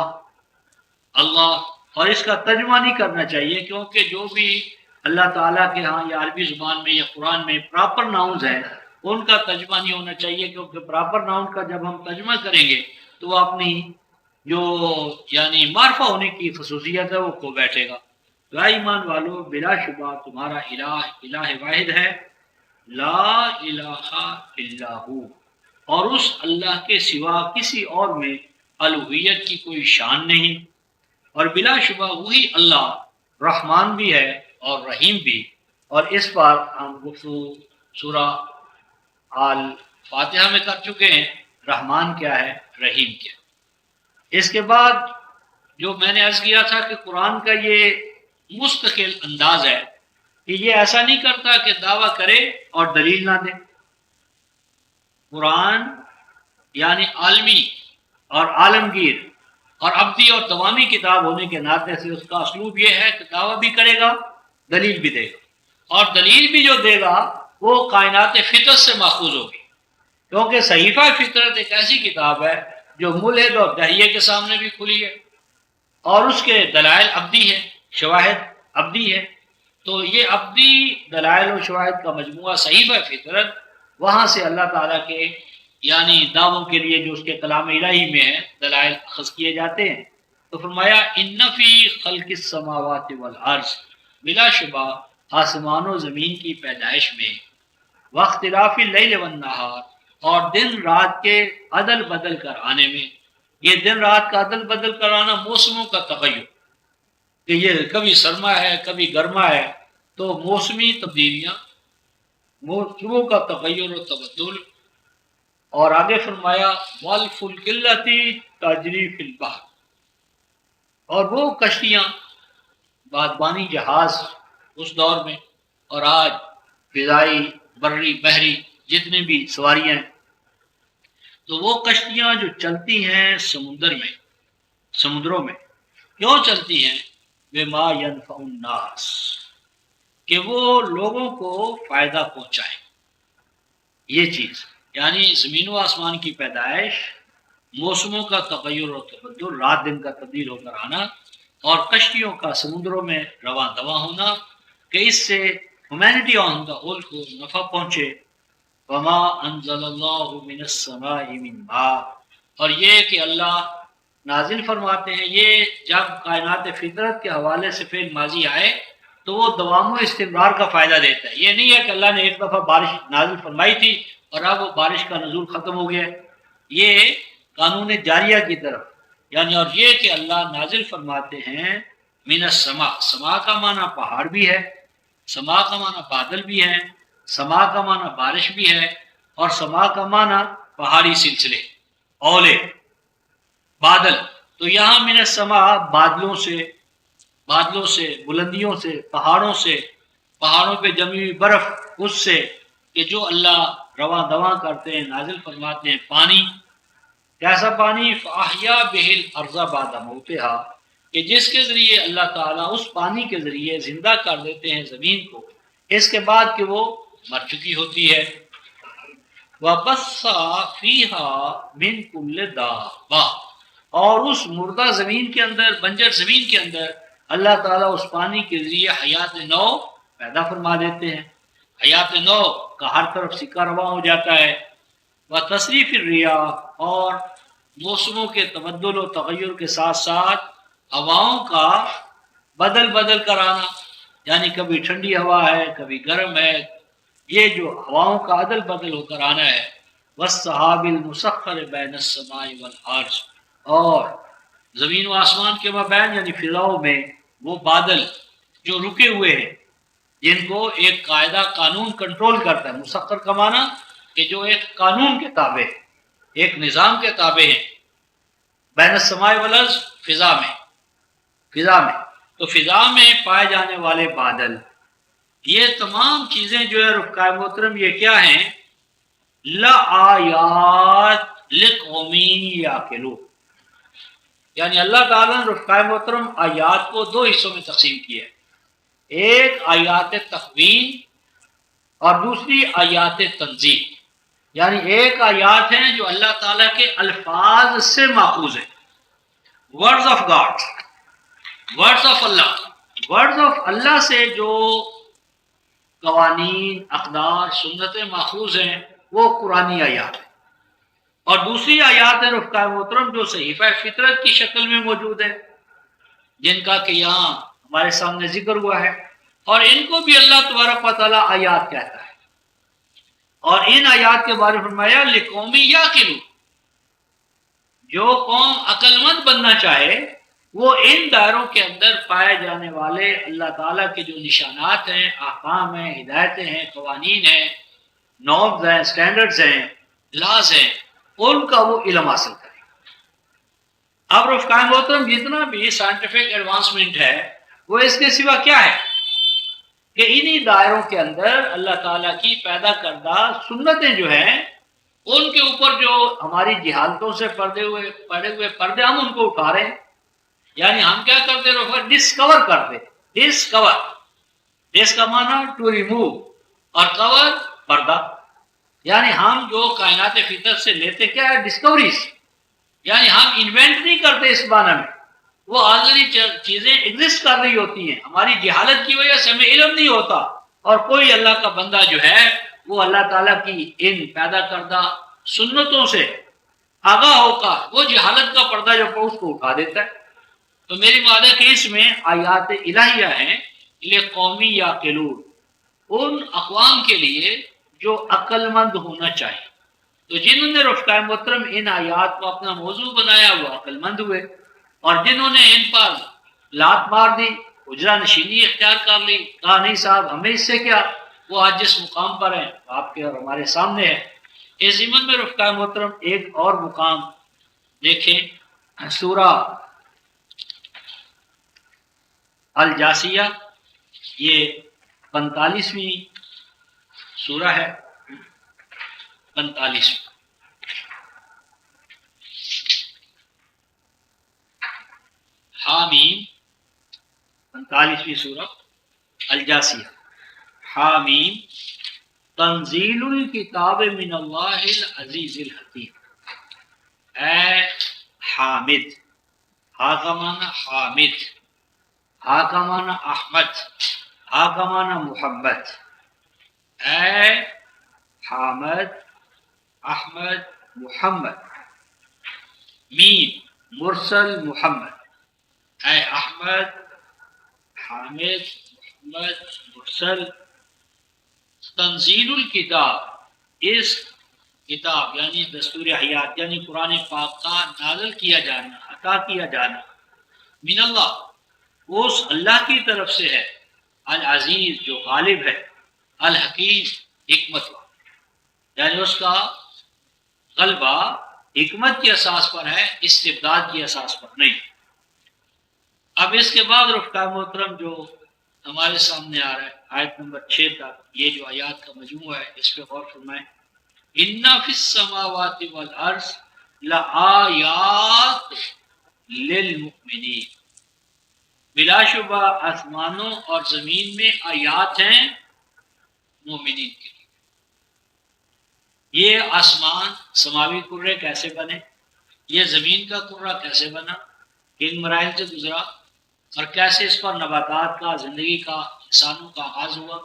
اللہ، اور اس کا ترجمہ نہیں کرنا چاہیے، کیونکہ جو بھی اللہ تعالیٰ کے ہاں یا عربی زبان میں یا قرآن میں پراپر ناؤنز ہیں ان کا ترجمہ نہیں ہونا چاہیے، کیونکہ پراپر ناؤن کا جب ہم ترجمہ کریں گے تو وہ اپنی جو یعنی معرفہ ہونے کی خصوصیت ہے وہ کھو بیٹھے گا. تو اے ایمان والو، بلا شبہ تمہارا الہ الہ واحد ہے، لا الہ الا ہو، اور اس اللہ کے سوا کسی اور میں الوہیت کی کوئی شان نہیں. اور بلا شبہ وہی اللہ رحمان بھی ہے اور رحیم بھی. اور اس پر ہم گفتگو سورہ آل فاتحہ میں کر چکے ہیں، رحمان کیا ہے، رحیم کیا. اس کے بعد جو میں نے عرض کیا تھا کہ قرآن کا یہ مستقل انداز ہے کہ یہ ایسا نہیں کرتا کہ دعویٰ کرے اور دلیل نہ دے. قرآن یعنی عالمی اور عالمگیر اور ابدی اور دوامی کتاب ہونے کے ناطے سے اس کا اسلوب یہ ہے کہ دعویٰ بھی کرے گا، دلیل بھی دے گا، اور دلیل بھی جو دے گا وہ کائنات فطرت سے ماخوذ ہوگی، کیونکہ صحیفہ فطرت ایک ایسی کتاب ہے جو ملحد اور داہیے کے سامنے بھی کھلی ہے، اور اس کے دلائل ابدی ہے، شواہد ابدی ہے. تو یہ ابدی دلائل و شواہد کا مجموعہ صحیفہ فطرت، وہاں سے اللہ تعالیٰ کے یعنی دعووں کے لیے جو اس کے کلام الہی میں ہے دلائل اخذ کیے جاتے ہیں. تو فرمایا ان فی خلق السماوات والارض، بلا شبہ آسمان و زمین کی پیدائش میں، واختلاف اللیل والنہار، اور دن رات کے عدل بدل کر آنے میں. یہ دن رات کا عدل بدل کر آنا موسموں کا تغیر، کہ یہ کبھی سرما ہے کبھی گرما ہے، تو موسمی تبدیلیاں، موسموں کا تغیر و تبدل. اور آگے فرمایا والفلک التی تجری فی البحر، اور وہ کشتیاں بادبانی جہاز اس دور میں، اور آج فضائی بری بحری جتنے بھی سواریاں ہیں، تو وہ کشتیاں جو چلتی ہیں سمندروں میں کیوں چلتی ہیں؟ بما ينفع الناس، کہ وہ لوگوں کو فائدہ پہنچائے. یہ چیز یعنی زمین و آسمان کی پیدائش، موسموں کا تغیر و تبدل، رات دن کا تبدیل ہو کر آنا، اور کشتیوں کا سمندروں میں رواں دواں ہونا، کہ اس سے ہیومینٹی آن دا ہول کو نفع پہنچے. وما انزل اللہ من السماء من ماء، اور یہ کہ اللہ نازل فرماتے ہیں. یہ جب کائنات فطرت کے حوالے سے فعل ماضی آئے تو وہ دوام و استمرار کا فائدہ دیتا ہے. یہ نہیں ہے کہ اللہ نے ایک دفعہ بارش نازل فرمائی تھی اور اب وہ بارش کا نزول ختم ہو گیا. یہ قانون جاریہ کی طرف یعنی، اور یہ کہ اللہ نازل فرماتے ہیں من السماء، سما کا معنی پہاڑ بھی ہے، سما کا معنی بادل بھی ہے، سما کا معنی بارش بھی ہے، اور سما کا معنی پہاڑی سلسلے، اولے، بادل. تو یہاں من السماء بادلوں سے، بلندیوں سے، پہاڑوں پہ جمی ہوئی برف، اس سے کہ جو اللہ رواں دواں کرتے ہیں، نازل فرماتے ہیں. پانی، کیسا پانی؟ فاحیا بہ الارض بعد موتہا، کہ جس کے ذریعے اللہ تعالیٰ اس پانی کے ذریعے زندہ کر دیتے ہیں زمین کو اس کے بعد کہ وہ مر چکی ہوتی ہے. وَبَثَّ فِيهَا مِن كُلِّ دَابَّةٍ، اور اس مردہ زمین کے اندر، بنجر زمین کے اندر اللہ تعالیٰ اس پانی کے ذریعے حیات نو پیدا فرما دیتے ہیں. حیات نو کا ہر طرف سکہ رواں ہو جاتا ہے. وتصریف الریاح، اور موسموں کے تبدل و تغیر کے ساتھ ساتھ ہواؤں کا بدل کر آنا، یعنی کبھی ٹھنڈی ہوا ہے، کبھی گرم ہے، یہ جو ہواؤں کا عدل بدل ہو کر آنا ہے. والسحاب المسخر بین السماء والارض، اور زمین و آسمان کے مابین یعنی فضاؤں میں وہ بادل جو رکے ہوئے ہیں، جن کو ایک قاعدہ قانون کنٹرول کرتا ہے. مسخر کا معنی کہ جو ایک قانون کے تابع، ایک نظام کے تابع ہیں. بین السماء والارض، فضا میں تو فضا میں پائے جانے والے بادل، یہ تمام چیزیں جو ہے رفقائے محترم، یہ کیا ہیں؟ لآیات لقوم یعقلون، یعنی اللہ تعالیٰ نے رفقائے محترم آیات کو دو حصوں میں تقسیم کیا ہے. ایک آیات تخوین اور دوسری آیات تنزیل. یعنی ایک آیات ہیں جو اللہ تعالیٰ کے الفاظ سے ماخوذ ہیں، words of God, words of اللہ سے جو قوانین، اقدار، سنتیں ماخوذ ہیں، وہ قرآنی آیات ہیں. اور دوسری آیات ہیں رفقائے محترم جو صحیفہ فطرت کی شکل میں موجود ہیں، جن کا کہ یہاں ہمارے سامنے ذکر ہوا ہے. اور ان کو بھی اللہ تبارک و تعالیٰ آیات کہتا ہے. اور ان آیات کے بارے میں فرمایا لقوم یعقلون، جو قوم عقل مند بننا چاہے وہ ان دائروں کے اندر پائے جانے والے اللہ تعالیٰ کے جو نشانات ہیں، احکام ہیں، ہدایتیں ہیں، قوانین ہیں، نارمز ہیں، سٹینڈرڈز ہیں، لاز ہیں، ان کا وہ علم حاصل کرے. اب رفقائے محترم جتنا بھی سائنٹیفک ایڈوانسمنٹ ہے وہ اس کے سوا کیا ہے کہ انہی دائروں کے اندر اللہ تعالیٰ کی پیدا کردہ سنتیں جو ہیں، ان کے اوپر جو ہماری جہالتوں سے پڑے ہوئے پردے ہم ان کو اٹھا رہے ہیں. یعنی ہم کیا کرتے ہیں؟ ڈسکور کرتے. ڈس کا معنی ٹو ریموو، اور کور پردہ. یعنی ہم جو کائنات فطرت سے لیتے کیا ہے؟ ڈسکوریز. یعنی ہم انوینٹ نہیں کرتے اس معنی میں، وہ آلریڈی چیزیں ایگزسٹ کر رہی ہوتی ہیں، ہماری جہالت کی وجہ سے ہمیں علم نہیں ہوتا. اور کوئی اللہ کا بندہ جو ہے وہ اللہ تعالیٰ کی ان پیدا کردہ سنتوں سے آگاہ ہو کر وہ جہالت کا پردہ جو اس کو اٹھا دیتا ہے. تو میری وعدہ کہ اس میں آیات الہیہ ہیں لقومی یعقلون، ان اقوام کے لیے جو عقل مند ہونا چاہیے. تو جنہوں نے رفقائے محترم ان آیات کو اپنا موضوع بنایا وہ عقل مند ہوئے، اور جنہوں نے ان پر لات مار دی، اجرا نشینی اختیار کر لی، کہا نہیں صاحب ہمیں اس سے کیا، وہ آج جس مقام پر ہیں آپ کے اور ہمارے سامنے ہے. اس ضمن میں رفقائے محترم ایک اور مقام دیکھیں، سورہ الجاسیہ یہ 45ویں سورہ ہے، 45۔ حامیم 45ویں سورہ الجاسیہ۔ حامیم تنزیل الکتاب من اللہ العزیز الحکیم۔ اے حامد، ہا کا معنی حامد، ہا کا معنی احمد، ہا کا معنی محمد۔ اے حامد، احمد، محمد۔ میم مرسل محمد۔ اے احمد، حامد، محمد، مرسل۔ تنزیل الکتاب، اس کتاب یعنی دستور حیات یعنی قرآن پاک کا نازل کیا جانا، عطا کیا جانا، من اللہ، اس اللہ کی طرف سے ہے، العزیز جو غالب ہے، الحکیم حکمت والا، یعنی اس کا غلبہ حکمت کی اساس پر ہے، استبداد کی اساس پر نہیں۔ اب اس کے بعد رفقا محترم جو ہمارے سامنے آ رہا ہے آیت نمبر 6 تک، یہ جو آیات کا مجموعہ ہے اس پہ غور فرمائیں۔ ان فی السماوات والارض لآیات للمؤمنین، بلا شبہ آسمانوں اور زمین میں آیات ہیں مومنین کے لیے۔ یہ آسمان سماوی کرے کیسے بنے، یہ زمین کا کرہ کیسے بنا، کن مراحل سے گزرا، اور کیسے اس پر نباتات کا، زندگی کا، انسانوں کا آغاز ہوا،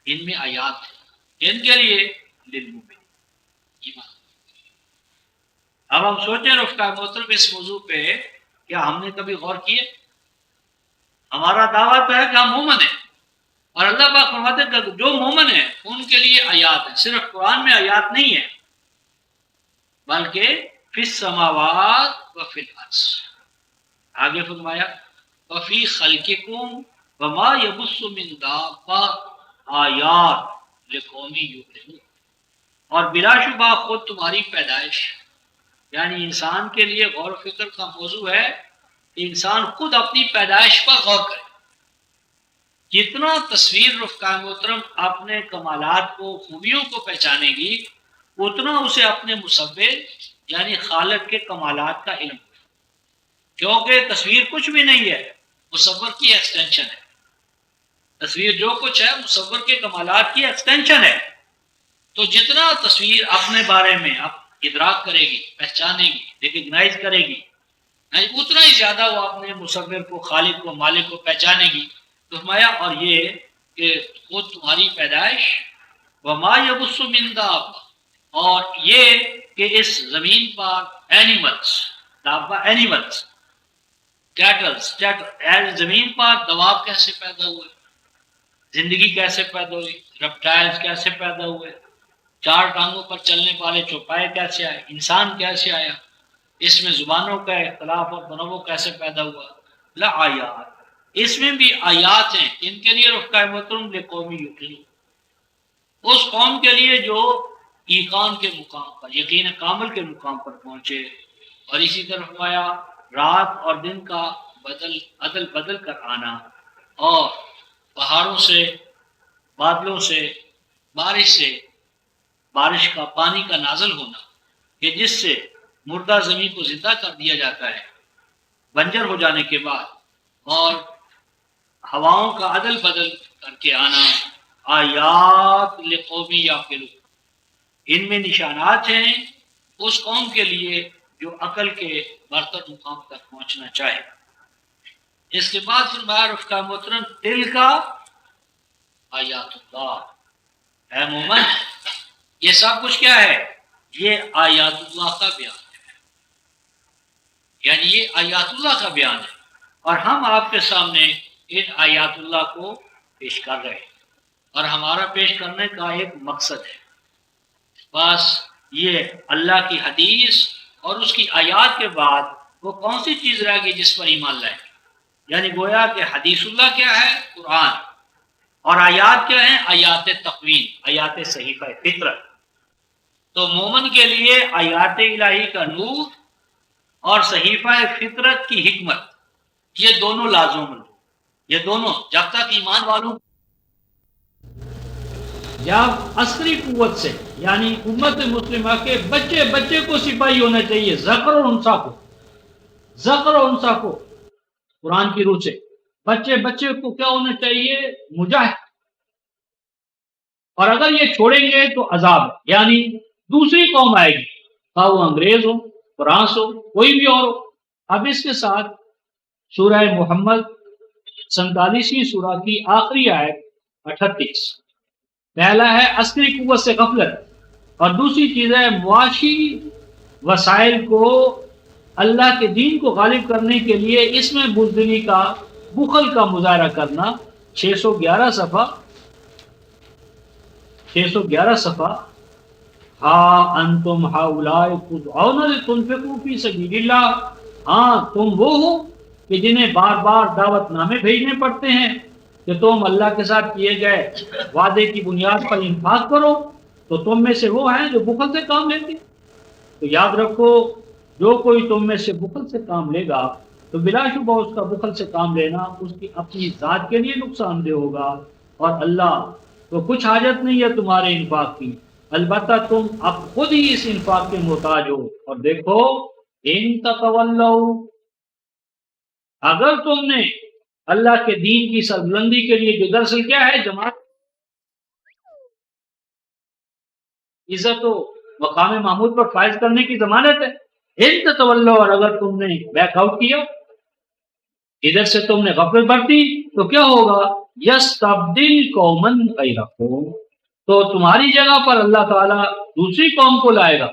ان میں آیات ہیں، ان کے لیے للمؤمنین ایمان۔ اب ہم سوچیں رفقا محترم اس موضوع پہ کیا ہم نے کبھی غور کیے؟ ہمارا دعویٰ تو ہے کہ ہم مومن ہیں، اور اللہ پاک فرماتے ہیں کہ جو مومن ہیں ان کے لیے آیات ہیں۔ صرف قرآن میں آیات نہیں ہے بلکہ فی السماوات و فی الارض۔ آگے فرمایا وفی خلقکم وما یبث من دابہ آیات لقوم یؤمنون، اور بلا شبہ خود تمہاری پیدائش، یعنی انسان کے لیے غور و فکر کا موضوع ہے کہ انسان خود اپنی پیدائش پر غور کرے۔ جتنا تصویر رفقا محترم اپنے کمالات کو، خوبیوں کو پہچانے گی، اتنا اسے اپنے مصور یعنی خالق کے کمالات کا علم، کیونکہ تصویر کچھ بھی نہیں ہے، مصور کی ایکسٹینشن ہے۔ تصویر جو کچھ ہے مصور کے کمالات کی ایکسٹینشن ہے۔ تو جتنا تصویر اپنے بارے میں ادراک کرے گی، پہچانے گی، ریکگنائز کرے گی، اتنا ہی زیادہ وہ اپنے مصور کو، خالق کو، مالک کو پہچانے گی۔ تو فرمایا اور یہ کہ خود تمہاری پیدائش، وما یبث من دابہ، اور یہ کہ اس زمین پر اینیملز، دابہ اینیملز، کیٹلز، زمین پر دواب کیسے پیدا ہوئے، زندگی کیسے پیدا ہوئی، ریپٹائلز کیسے پیدا ہوئے، چار ٹانگوں پر چلنے والے چوپائے کیسے آئے، انسان کیسے آیا، اس میں زبانوں کا اختلاف اور تنوع کیسے پیدا ہوا، لآیات، اس میں بھی آیات ہیں، ان کے لیے رفقا محترم لقوم یؤمنون، اس قوم کے لیے جو ایقان کے مقام پر، یقین کامل کے مقام پر پہنچے۔ اور اسی طرح فرمایا رات اور دن کا عدل بدل کر آنا، اور پہاڑوں سے، بادلوں سے، بارش کا پانی کا نازل ہونا، کہ جس سے مردہ زمین کو زندہ کر دیا جاتا ہے بنجر ہو جانے کے بعد، اور ہواؤں کا عدل بدل کر کے آنا، آیات لقوم یعقلون، ان میں نشانات ہیں اس قوم کے لیے جو عقل کے برتر مقام تک پہنچنا چاہے۔ اس کے بعد فرمایا رفقا محترم دل کا آیات اللہ، اے مومن یہ سب کچھ کیا ہے، یہ آیات اللہ کا بیان ہے، یعنی یہ آیات اللہ کا بیان ہے، اور ہم آپ کے سامنے ان آیات اللہ کو پیش کر رہے ہیں، اور ہمارا پیش کرنے کا ایک مقصد ہے، بس یہ اللہ کی حدیث اور اس کی آیات کے بعد وہ کون سی چیز رہے گی جس پر ایمان لائے، یعنی گویا کہ حدیث اللہ کیا ہے، قرآن، اور آیات کیا ہیں، آیات تقویم، آیات صحیفہ فطرت۔ تو مومن کے لیے آیات الہی کا نور اور صحیفہ فطرت کی حکمت، یہ دونوں لازم ہیں۔ یہ دونوں جب تک ایمان والوں جب عسکری قوت سے یعنی امت مسلمہ کے بچے بچے کو سپاہی ہونا چاہیے، ذکر اور انثیٰ کو، ذکر اور انثیٰ کو قرآن کی روح سے بچے بچے کو کیا ہونا چاہیے؟ مجاہد۔ اور اگر یہ چھوڑیں گے تو عذاب، یعنی دوسری قوم آئے گی، خواہ وہ انگریز ہو، فرانس ہو، کوئی بھی اور ہو۔ اب اس کے ساتھ سورہ محمد 47ویں سورہ کی آخری آیت 38، پہلا ہے عسکری قوت سے غفلت، اور دوسری چیز ہے معاشی وسائل کو اللہ کے دین کو غالب کرنے کے لیے اس میں بزدلی کا، بخل کا مظاہرہ کرنا۔ 611 صفحہ ہاں انتم ہؤلاء تدعون لتنفقوا فی سبیل اللہ، ہاں تم وہ ہو کہ جنہیں بار بار دعوت نامے بھیجنے پڑتے ہیں کہ تم اللہ کے ساتھ کیے گئے وعدے کی بنیاد پر انفاق کرو، تو تم میں سے وہ ہیں جو بخل سے کام لیتے ہیں۔ تو یاد رکھو، جو کوئی تم میں سے بخل سے کام لے گا تو بلا شبہ اس کا بخل سے کام لینا اس کی اپنی ذات کے لیے نقصان دہ ہوگا، اور اللہ تو کچھ حاجت نہیں ہے تمہارے انفاق کی، البتہ تم اب خود ہی اس انفاق کے محتاج ہو۔ اور دیکھو ان تتولوا، اگر تم نے اللہ کے دین کی سربلندی کے لیے، جو دراصل کیا ہے، جماعت عزت و مقام محمود پر فائز کرنے کی ضمانت ہے، ان تتولوا، اور اگر تم نے بیک آؤٹ کیا، ادھر سے تم نے غفلت برتی، تو کیا ہوگا؟ یستبدل قوما غیرکم، تو تمہاری جگہ پر اللہ تعالیٰ دوسری قوم کو لائے گا۔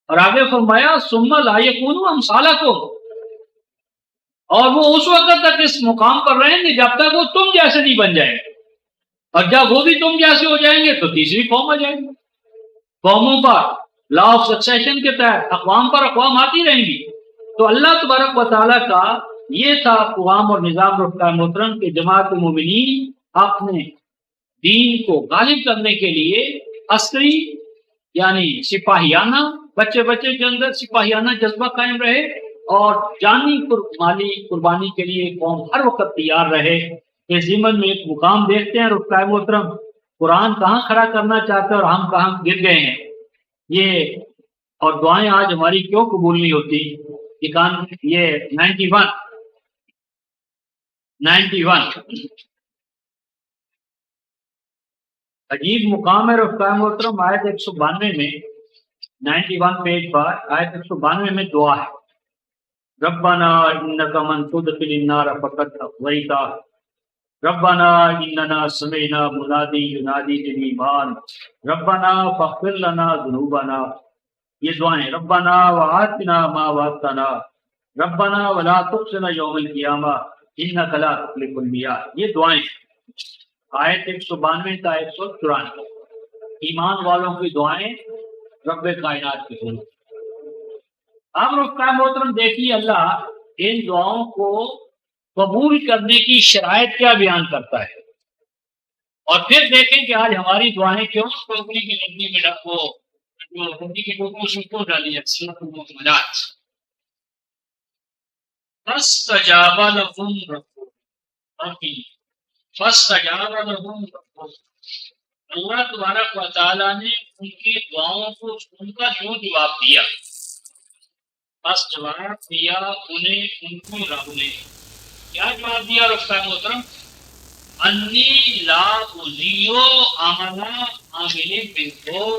اور آگے فرمایا ثم لا یکونوا امثالکم، اور وہ اس وقت تک اس مقام پر رہیں گے جب تک وہ تم جیسے نہیں بن جائیں گے، اور جب وہ بھی تم جیسے ہو جائیں گے تو تیسری قوم آ جائے گی۔ قوموں پر لا آف سکسیشن کے تحت اقوام پر اقوام آتی رہیں گی۔ تو اللہ تبارک و تعالیٰ کا یہ تھا قوام اور نظام رفتہ محترم کہ جماعت مومنین اپنے دین کو غالب کرنے کے لیے عسکری یعنی سپاہیانہ، بچے بچے کے اندر سپاہیانہ جذبہ قائم رہے، اور جانی مالی قربانی کے لیے قوم ہر وقت تیار رہے۔ اس ضمن میں ایک مقام دیکھتے ہیں رفتہ محترم، قرآن کہاں کھڑا کرنا چاہتے ہیں اور ہم کہاں گر گئے ہیں یہ، اور دعائیں آج ہماری کیوں قبول نہیں ہوتی؟ یہ 91 عجیب مقام ہے رفتہ محترم، آیت 192 میں، 91 پیج پر آیت 192 میں دعا ہے، ربنا انک من تدخل النار فقد اغویتہ، ربنا اننا سمعنا منادی ینادی للایمان ربنا فاغفر لنا ذنوبنا، یہ دعائیں، ربنا وآتنا ما وعدتنا ربنا ولا تخزنا یوم القیامہ انک لا تخلف المیعاد، یہ دعائیں آیت 192 تا 194، ایمان والوں کی دعائیں رب کائنات کی سنو۔ اب رفتہ محترم دیکھیے اللہ ان دعاؤں کو قبول کرنے کی شرائط کیا بیان کرتا ہے، اور پھر دیکھیں کہ آج ہماری دعائیں کیوں ٹوکری کی لکڑی میں جو ہندی کی ٹوکری میں کیوں ڈالی ہے، سورۃ المؤمنات۔ فاستجاب لهم ربهم، فاستجاب لهم ربهم، اللہ تبارک و تعالیٰ نے ان کی دعاؤں کو ان کا جو جواب دیا، بس جواب دیا انہیں ان کو رب نے کیا جواب دیا رفتہ محترم؟ انی لا اضیع عمل عامل منکم،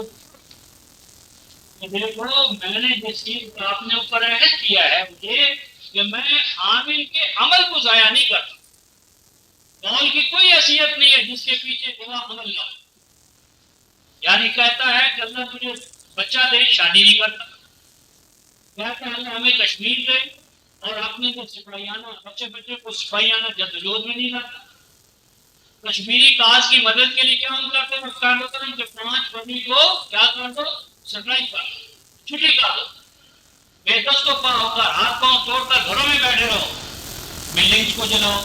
دیکھو میں نے جس چیز کا آپ نے اوپر عہد کیا ہے مجھے کہ میں عامل کے عمل کو ضائع نہیں کرتا، قول کی کوئی حیثیت نہیں ہے جس کے پیچھے بڑا عمل نہ ہو، یعنی کہتا ہے کہ اللہ تجھے بچہ دے، شادی نہیں کرتا، کہتا ہے اللہ ہمیں کشمیر دے اور اپنے کو سپاہیانہ بچے بچے کو سپاہیانہ جدوجہد میں نہیں لاتا، کشمیری کاز کی مدد کے لیے کیا ہم کرتے ہیں رفتہ محترم کہ 5 فروری کو کیا کر دو، سٹرائک کر دو، چھٹی کر دو، بے دست و پا ہو کر ہاتھ پاؤں توڑ کر گھروں میں بیٹھے رہو، بلڈنگز کو جلاؤ،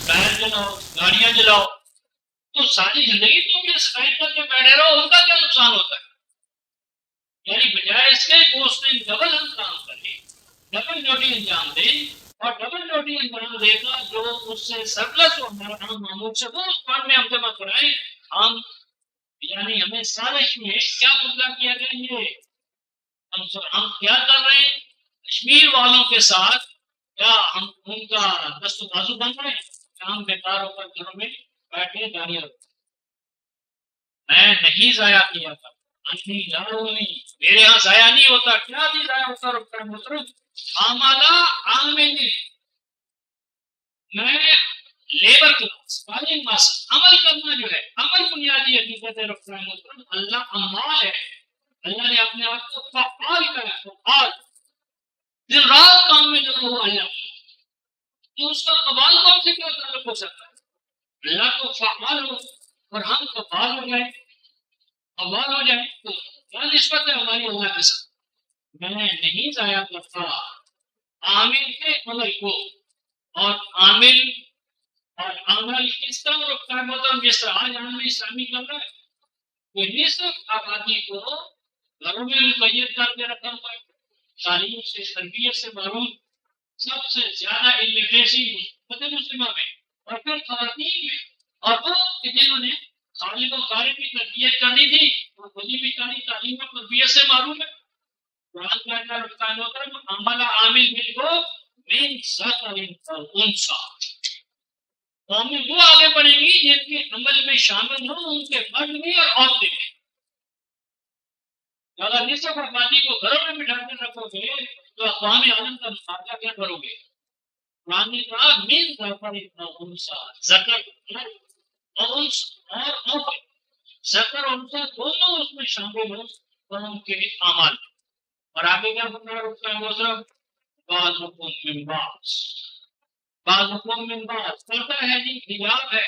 ٹائر جلاؤ، گاڑیاں جلاؤ، تو ساری زندگی تم یہ سٹرائک کر کے بیٹھے رہو، ان کا کیا نقصان ہوتا ہے؟ یعنی بجائے اس کے کہ اس نے ڈبل ہم کام کرے، ڈبل ڈیوٹی انجام دیں، اور ڈبل ڈیوٹی انجام دے گا جو اس سے سرپلس ہو ہمارا عام معمول سے وہ اس فنڈ میں ہم جمع کرائیں. ہم یعنی ہمیں سازش میں کیا مدعا کیا گیا یہ ہم کیا کر رہے ہیں کشمیر والوں کے ساتھ کیا ہم ان کا دست و بازو بن رہے ہیں کیا ہم بیکار ہو کر گھروں میں بیٹھے گاڑیاں میں نہیں ضائع کیا تھا نہیں میرے یہاں ضائع نہیں ہوتا کیا بھی ضائع ہوتا رکھتا ہے محترم عاملہ عامل میں لیبر کلاس قائم ماسک عمل کرنا جو ہے عمل بنیادی حقیقت رکھتا ہے محترم اللہ عمال ہے اللہ نے اپنے آپ کو فعال کہا فعال دن رات کام میں لگا ہوا اللہ تو اس کا قبال کون سے کیا تعلق ہو سکتا ہے اللہ کو فعال ہو اور ہم قبال ہو جائیں قبال ہو جائیں تو کیا نسبت ہے ہماری اللہ کے ساتھ میں نہیں ضائع کرتا عامل کے عمل کو اور عامل اور عمل کس طرح رکھتا ہے محترم جس طرح آج عالم اسلامی کر رہا ہے کہ نصف آبادی کو گھروں میں مقید کر کے رکھا ہوا ہے تعلیم سے تربیت سے محروم سب سے زیادہ الٹریسی مسلمہ میں اور پھر خواتین میں اور وہ جنہوں نے طالب و طالب کی تربیت کرنی تھی وہ خودی بھی کرنی تعلیم اور تربیت سے معروم ہے قرآن کا کیا رکھتا ہے محترم عمل عامل مل کو من ذکر انثى قومیں وہ آگے بڑھیں گی جن کے عمل میں شامل ہوں ان کے مرد بھی اور عورتیں بھی اگر نصف آبادی کو گھروں میں بٹھا کر رکھو گے تو اقوام عالم کا مقابلہ کیا کرو گے قرآن نے کہا من ذکر انثى ذکر اور عورت ذکر اور انثى دونوں اس میں شامل ہوں قوم کے اعمال اور آگے کیا بتایا رکھتا ہے محترم بعضکم من بعض بعضکم من بعض کرتا ہے جی حجاب ہے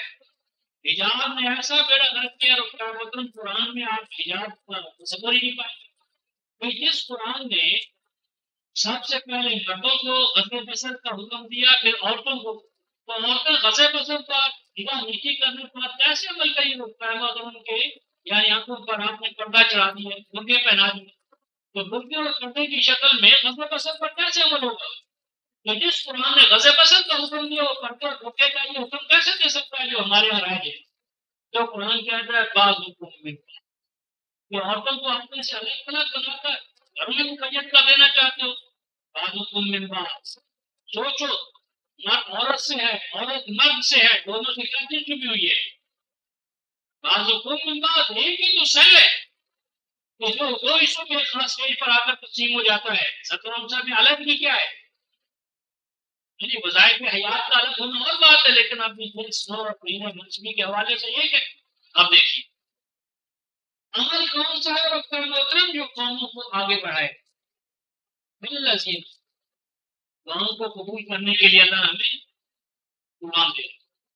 حجاب نے ایسا بیڑا غرق کیا رکھتا ہے محترم قرآن میں آپ حجاب کا تصور ہی نہیں پائیں کہ جس قرآن نے سب سے پہلے مردوں کو غزل بسر کا حکم دیا پھر عورتوں کو تو عورتیں غزل بسر کا نگاہ نیچی کرنے پر کیسے عمل کری رکھتا ہے محترم کے یعنی آنکھوں پر آپ نے پردہ چڑھا دیے برقعے پہنا دیے تو برقعے اور پردے کی شکل میں غزل بسر پر کیسے عمل ہوگا تو جس قرآن نے غزل بسر کا حکم دیا وہ پردے اور برقعے کا یہ حکم کیسے دے سکتا ہے جو ہمارے یہاں رائج ہے تو قرآن کہتا ہے بعض حکم کہ عورتوں کو اپنے سے الگ الگ بنا کر گھروں میں مقید کر دینا چاہتے ہو بعضکم من بعض سوچو مرد عورت سے ہے عورت مرد سے ہے دونوں سے کیا چیز چھپی ہوئی ہے بعضکم من بعض ایک ہی تو سیل ہے تو جو دو حصوں کے خاص پیج پر آ کر تقسیم ہو جاتا ہے ستر انسا میں الگ بھی کیا ہے یعنی وظائف حیات کا الگ ہونا اور بات ہے لیکن اب جنس نور اور پرینہ منصبی کے حوالے سے یہ کہ اب دیکھیے عمل کون سا ہے رکھتا محترم جو قوموں کو آگے بڑھائے بالعظیم قوم کو قبول کرنے کے لیے اللہ ہمیں قرآن دے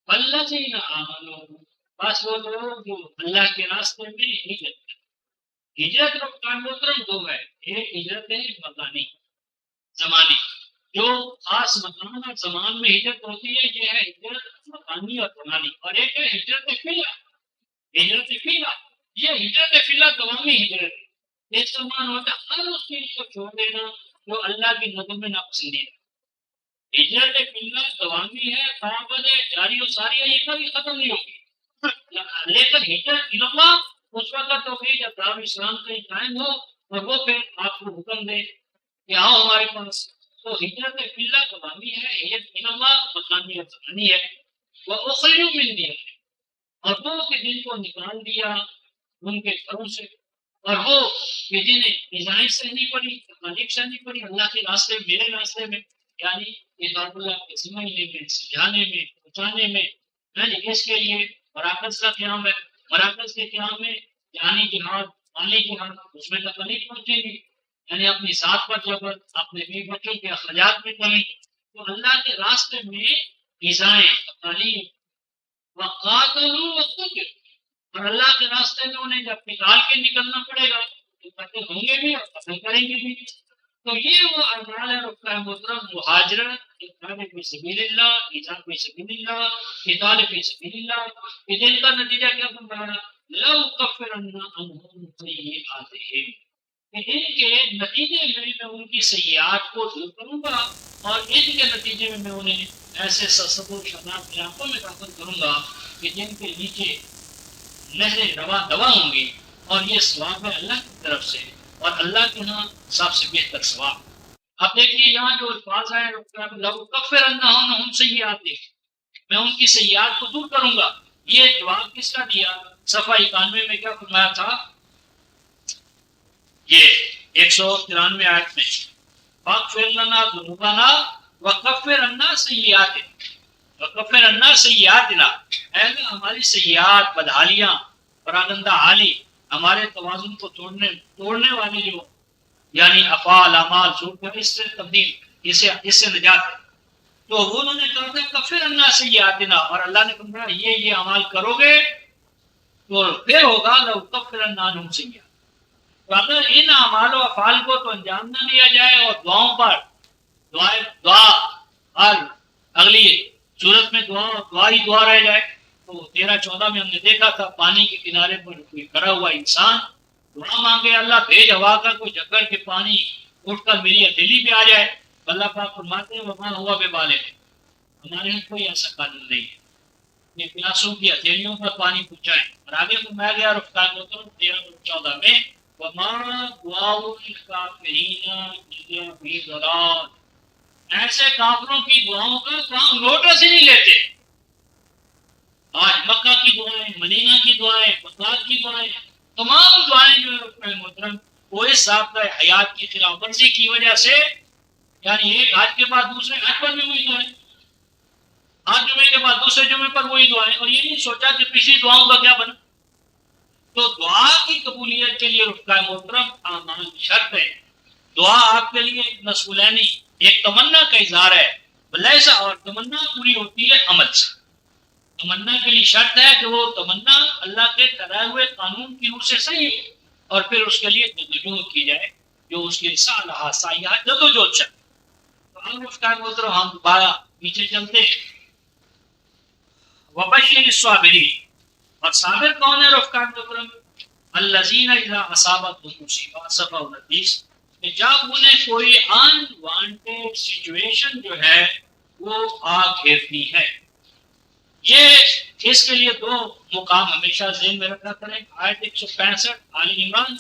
اللہ سے نہ آمنو بس وہ لوگ جو اللہ کے راستے میں ہجرت ہجرت رکھتا محترم دو ہے ایک ہجرت ہے مکانی زمانی جو خاص مکان اور زمان میں ہجرت ہوتی ہے یہ ہے ہجرت مکانی اور زمانی اور ایک ہے ہجرت فیلا ہجرت فیلا یہ ہجرت فیلا دوامی ہجرت ہے ایک سمان ہوتا ہے ہر اس چیز کو چھوڑ دینا جو اللہ کی نظر میں ناپسندیدہ ہجرت فیلا دوامی ہے تعبد ہے جاری و ساری ہے یہ کبھی ختم نہیں ہوگی لیکن ہجرت اللہ اس وقت ہوگی جب دار اسلام کہیں قائم ہو اور وہ پھر آپ کو حکم دے کہ آؤ ہمارے پاس تو ہجرت فیلا دوامی ہے ہجرت اللہ مکانی اور زمانی ہے وہ اخریوں مل دیا اور وہ کہ جن کو نکال دیا ان کے گھروں سے اور وہ کہ جنہیں ڈیزائن سہنی پڑی تکالیف سہنی پڑی اللہ کے راستے میرے راستے میں یعنی کتاب اللہ کے سمجھنے میں سمجھانے میں پہنچانے میں یعنی اس کے لیے مراکز کا قیام ہے مراکز کے قیام میں یعنی جہاد مالی جہاد اس میں تکلیف پہنچے گی یعنی اپنی ذات پر جبر اپنے بیوی بچوں کے اخراجات میں کمی تو اللہ کے راستے میں غذائیں تعلیم وقاتلوا وقتلوا اور اللہ کے راستے میں انہیں جب نکال کے نکلنا پڑے گا تو قتل ہوں گے بھی اور قتل کریں گے بھی تو یہ وہ اعمال ہے رکھتا ہے محترم مہاجرت اقرار فی سبیل اللہ ایثار فی سبیل اللہ قتال فی سبیل اللہ کہ جن کا نتیجہ کیا بن رہا لو کفرن عنہم سیئاتہم کہ ان کے نتیجے میں ان کی سیاحت کو دور کروں گا، اور ان کے نتیجے میں انہیں ایسے سرسبز و شاداب علاقوں میں داخل کروں گا کہ جن کے نیچے نہریں رواں دواں ہوں گی، اور یہ ثواب ہے اللہ کی طرف سے، اور اللہ کے ہاں سب سے بہتر ثواب۔ اب دیکھیے یہاں جو الفاظ ہیں، لَأُكَفِّرَنَّ سَيِّئَاتِهِمْ، میں ان کی سیاحت کو دور کروں گا۔ یہ جواب کس کا دیا؟ صفحہ 91 میں کیا فرمایا تھا؟ یہ 193 آیت میں فَاغْفِرْ لَنَا ذُنُوبَنَا وَكَفِّرْ عَنَّا سَيِّئَاتِنَا وَكَفِّرْ عَنَّا سَيِّئَاتِنَا، اے اللہ ہماری سیئات، بدحالیاں، پراگندہ حالی، ہمارے توازن کو توڑنے والی جو یعنی افعال اعمال ظلم، اس سے تبدیل، اس سے نجات ہے۔ تو انہوں نے کہا تھا کفر اللہ سیئاتنا، اور اللہ نے فرمایا یہ اعمال کرو گے تو پھر ہوگا لَأُكَفِّرَنَّ عَنْهُمْ سَيِّئَاتِهِمْ۔ تو اگر ان اعمال و افعال کو تو انجام نہ دیا جائے اور دعاؤں پر دعا اگلی صورت میں دعا ہی دعا رہ جائے، تو 13-14 میں ہم نے دیکھا تھا پانی کے کنارے پر کوئی کھڑا ہوا انسان دعا مانگے اللہ بھیج ہوا کا کوئی جھکڑ کے پانی اٹھ کر میری ہتھیلی پہ آ جائے، اللہ پاک فرماتے ہیں وما ہوا بے بالغ، ہمارے یہاں کوئی ایسا قانون نہیں ہے کہ پیاسوں کی ہتھیلیوں پر پانی پہنچائیں۔ اور آگے فرمایا گیا رفتار 13-14 میں وما دعاء الکافرین الا فی ضلال، ایسے کافروں کی دعاؤں کا کام نوٹس ہی نہیں لیتے۔ آج مکہ کی دعائیں، مدینہ کی دعائیں، بغداد کی دعائیں، تمام دعائیں جو ہے محترم وہ اس ضابطۂ حیات کی خلاف ورزی کی وجہ سے، یعنی ایک حج کے بعد دوسرے حج پر بھی وہی دعائیں، آج جمعے کے بعد دوسرے جمعے پر وہی دعائیں، اور یہ نہیں سوچا کہ پچھلی دعاؤں کا کیا بنا۔ تو دعا کی قبولیت کے لیے رفقۂ محترم اعمال شرط ہے۔ دعا آپ کے لیے ایک مسئولینی، ایک تمنا کا اظہار ہے، ولیسا، اور تمنا پوری ہوتی ہے عمل سے۔ تمنا کے لیے شرط ہے کہ وہ تمنا اللہ کے کرائے ہوئے قانون کی روح سے صحیح ہو، اور پھر اس کے لیے جدوجہد کی جائے جو اس کے صالحہ سایہ جدوجہد شرط۔ تو ہم رفقۂ محترم ہم دوبارہ پیچھے چلتے ہیں۔ وبشر الصابرین، اور صابر کون ہے رفقائے محترم؟ الذین اذا اصابتهم مصیبہ، صفحہ 29، کہ جب انہیں کوئی ان وانٹیڈ سچویشن جو ہے وہ آ گھیرتی ہے۔ یہ اس کے لیے دو مقام ہمیشہ ذہن میں رکھا کریں۔ آیت 165 آل عمران،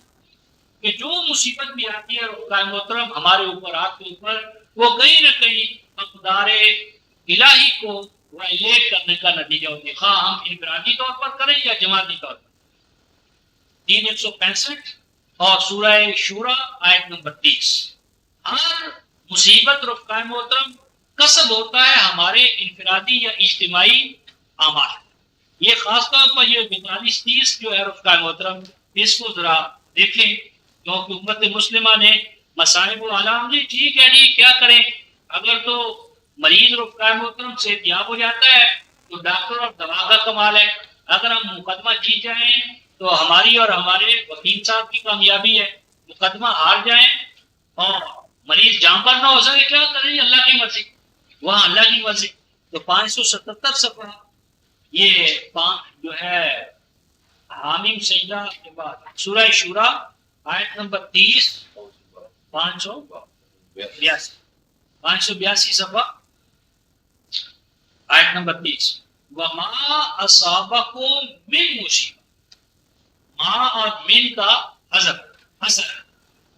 کہ جو مصیبت بھی آتی ہے رفقائے محترم ہمارے اوپر، آپ کے اوپر، وہ کہیں نہ کہیں اقدار الہی کو وائلیٹ کرنے کا نتیجہ ہوتی ہے، خواہ ہم انفرادی طور پر کریں یا جماعتی طور پر۔ 365 اور سورہ شورى آیت نمبر 30۔ ہر مصیبت رفقائے محترم کسب ہوتا ہے ہمارے انفرادی یا اجتماعی اعمال۔ یہ خاص طور پر یہ 42-30 جو ہے رفقائے محترم، اس کو ذرا دیکھیں، کیونکہ امت مسلمہ نے مصائب و علام، جی ٹھیک ہے جی کیا کریں، اگر تو مریض رفقائے محترم صحت یاب ہو جاتا ہے تو ڈاکٹر اور دوا کا کمال ہے، اگر ہم مقدمہ جیت جائیں تو ہماری اور ہمارے وکیل صاحب کی کامیابی ہے، مقدمہ ہار جائیں اور مریض جان پر نہ ہو سکے، کیا کریں، اللہ کی مرضی، وہاں اللہ کی مرضی۔ تو 577 صفحہ یہ جو ہے حامیم سجدہ کے بعد سورہ شورى آیت نمبر 30، 582 صفحہ آیت نمبر 30۔ وما اصابکم من مصیبہ، ماں اور من کا حذف،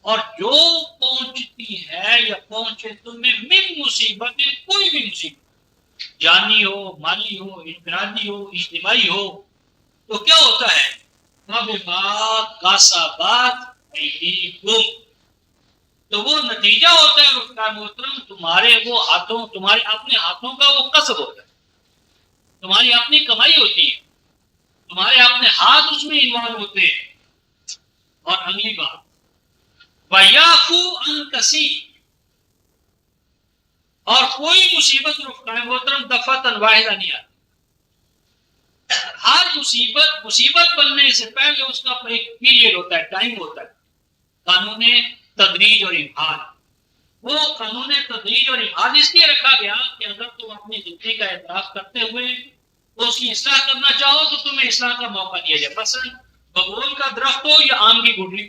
اور جو پہنچتی ہے یا پہنچے تمہیں من مصیبت، کوئی بھی مصیبت، جانی ہو، مالی ہو، انفرادی ہو، اجتماعی ہو، تو کیا ہوتا ہے؟ وَبِمَا كَسَبَتْ أَيْدِيكُمْ، تو وہ نتیجہ ہوتا ہے رفقائے محترم تمہارے وہ ہاتھوں، تمہارے اپنے ہاتھوں کا وہ کسب ہوتا ہے، تمہاری اپنی کمائی ہوتی ہے، تمہارے اپنے ہاتھ اس میں انوالو ہوتے ہیں۔ اور اگلی بات وَيَعْفُو عَنْ كَثِيرٍ، اور کوئی مصیبت رفقائے محترم دفعتاً واحدہ نہیں آتی، ہر مصیبت بننے سے پہلے اس کا ایک پیریڈ ہوتا ہے، ٹائم ہوتا ہے، قانون تدریج اور امہال۔ وہ قانون تدریج اور امہال اس لیے رکھا گیا کہ اگر تم اپنی زندگی کا اعتراف کرتے ہوئے تو اس کی اصلاح کرنا چاہو تو تمہیں اصلاح کا موقع دیا جائے۔ مثلا ببول کا درخت ہو یا آم کی گٹلی،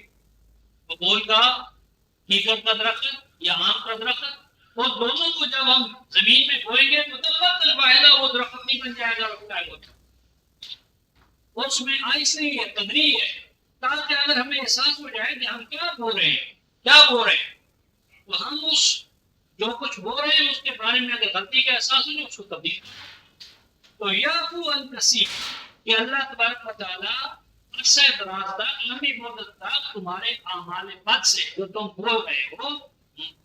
ببول کا، کیکر کا درخت یا آم کا درخت، وہ دونوں کو جب ہم زمین میں بوئیں گے تو تب الواحدہ وہ درخت نہیں بن جائے گا، رکھتا ہے وہ اس میں آہستہ ہے، تدریج ہے، تاکہ اگر ہمیں احساس ہو جائے کہ ہم کیا بول رہے ہیں کیا بول رہے ہیں، تو ہم اس جو کچھ بول رہے ہیں اس کے بارے میں اگر غلطی کا احساس ہو جائے اس کو تبدیل کریں۔ تو یعفو عن کثیر، کہ اللہ تبارک و تعالیٰ عرصہ دراز تک، لمبی مدت تک تمہارے اعمال بد سے جو تم بول رہے ہو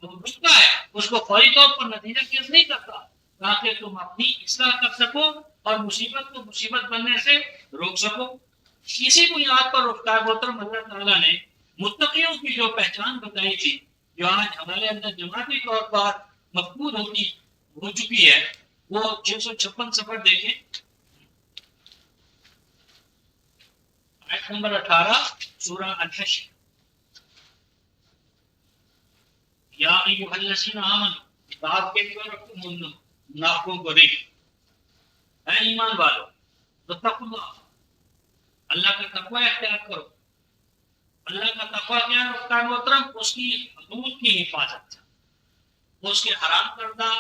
رکتا ہے، اس کو فوری طور پر نتیجہ کیس نہیں کرتا، تاکہ تم اپنی اصلاح کر سکو اور مصیبت کو مصیبت بننے سے روک سکو۔ اسی بنیاد پر رفتار محترم اللہ تعالیٰ نے متقیوں کی جو پہچان بتائی تھی، جو آج ہمارے اندر جماعتی طور پر مفقود ہو چکی ہے، وہ 656 صفحہ دیکھیں، آیت نمبر 18 سورہ الحشر۔ یا ایھا الذین آمنوا، بات کے لیے رکھو منافقوں کو دیکھ، اے ایمان والو، اتقوا اللہ، اللہ کا تقوی اختیار کرو۔ اللہ کا تقوی کیا ہے رفتار محترم؟ اس کی حدود کی حفاظت، اس کے حرام کردہ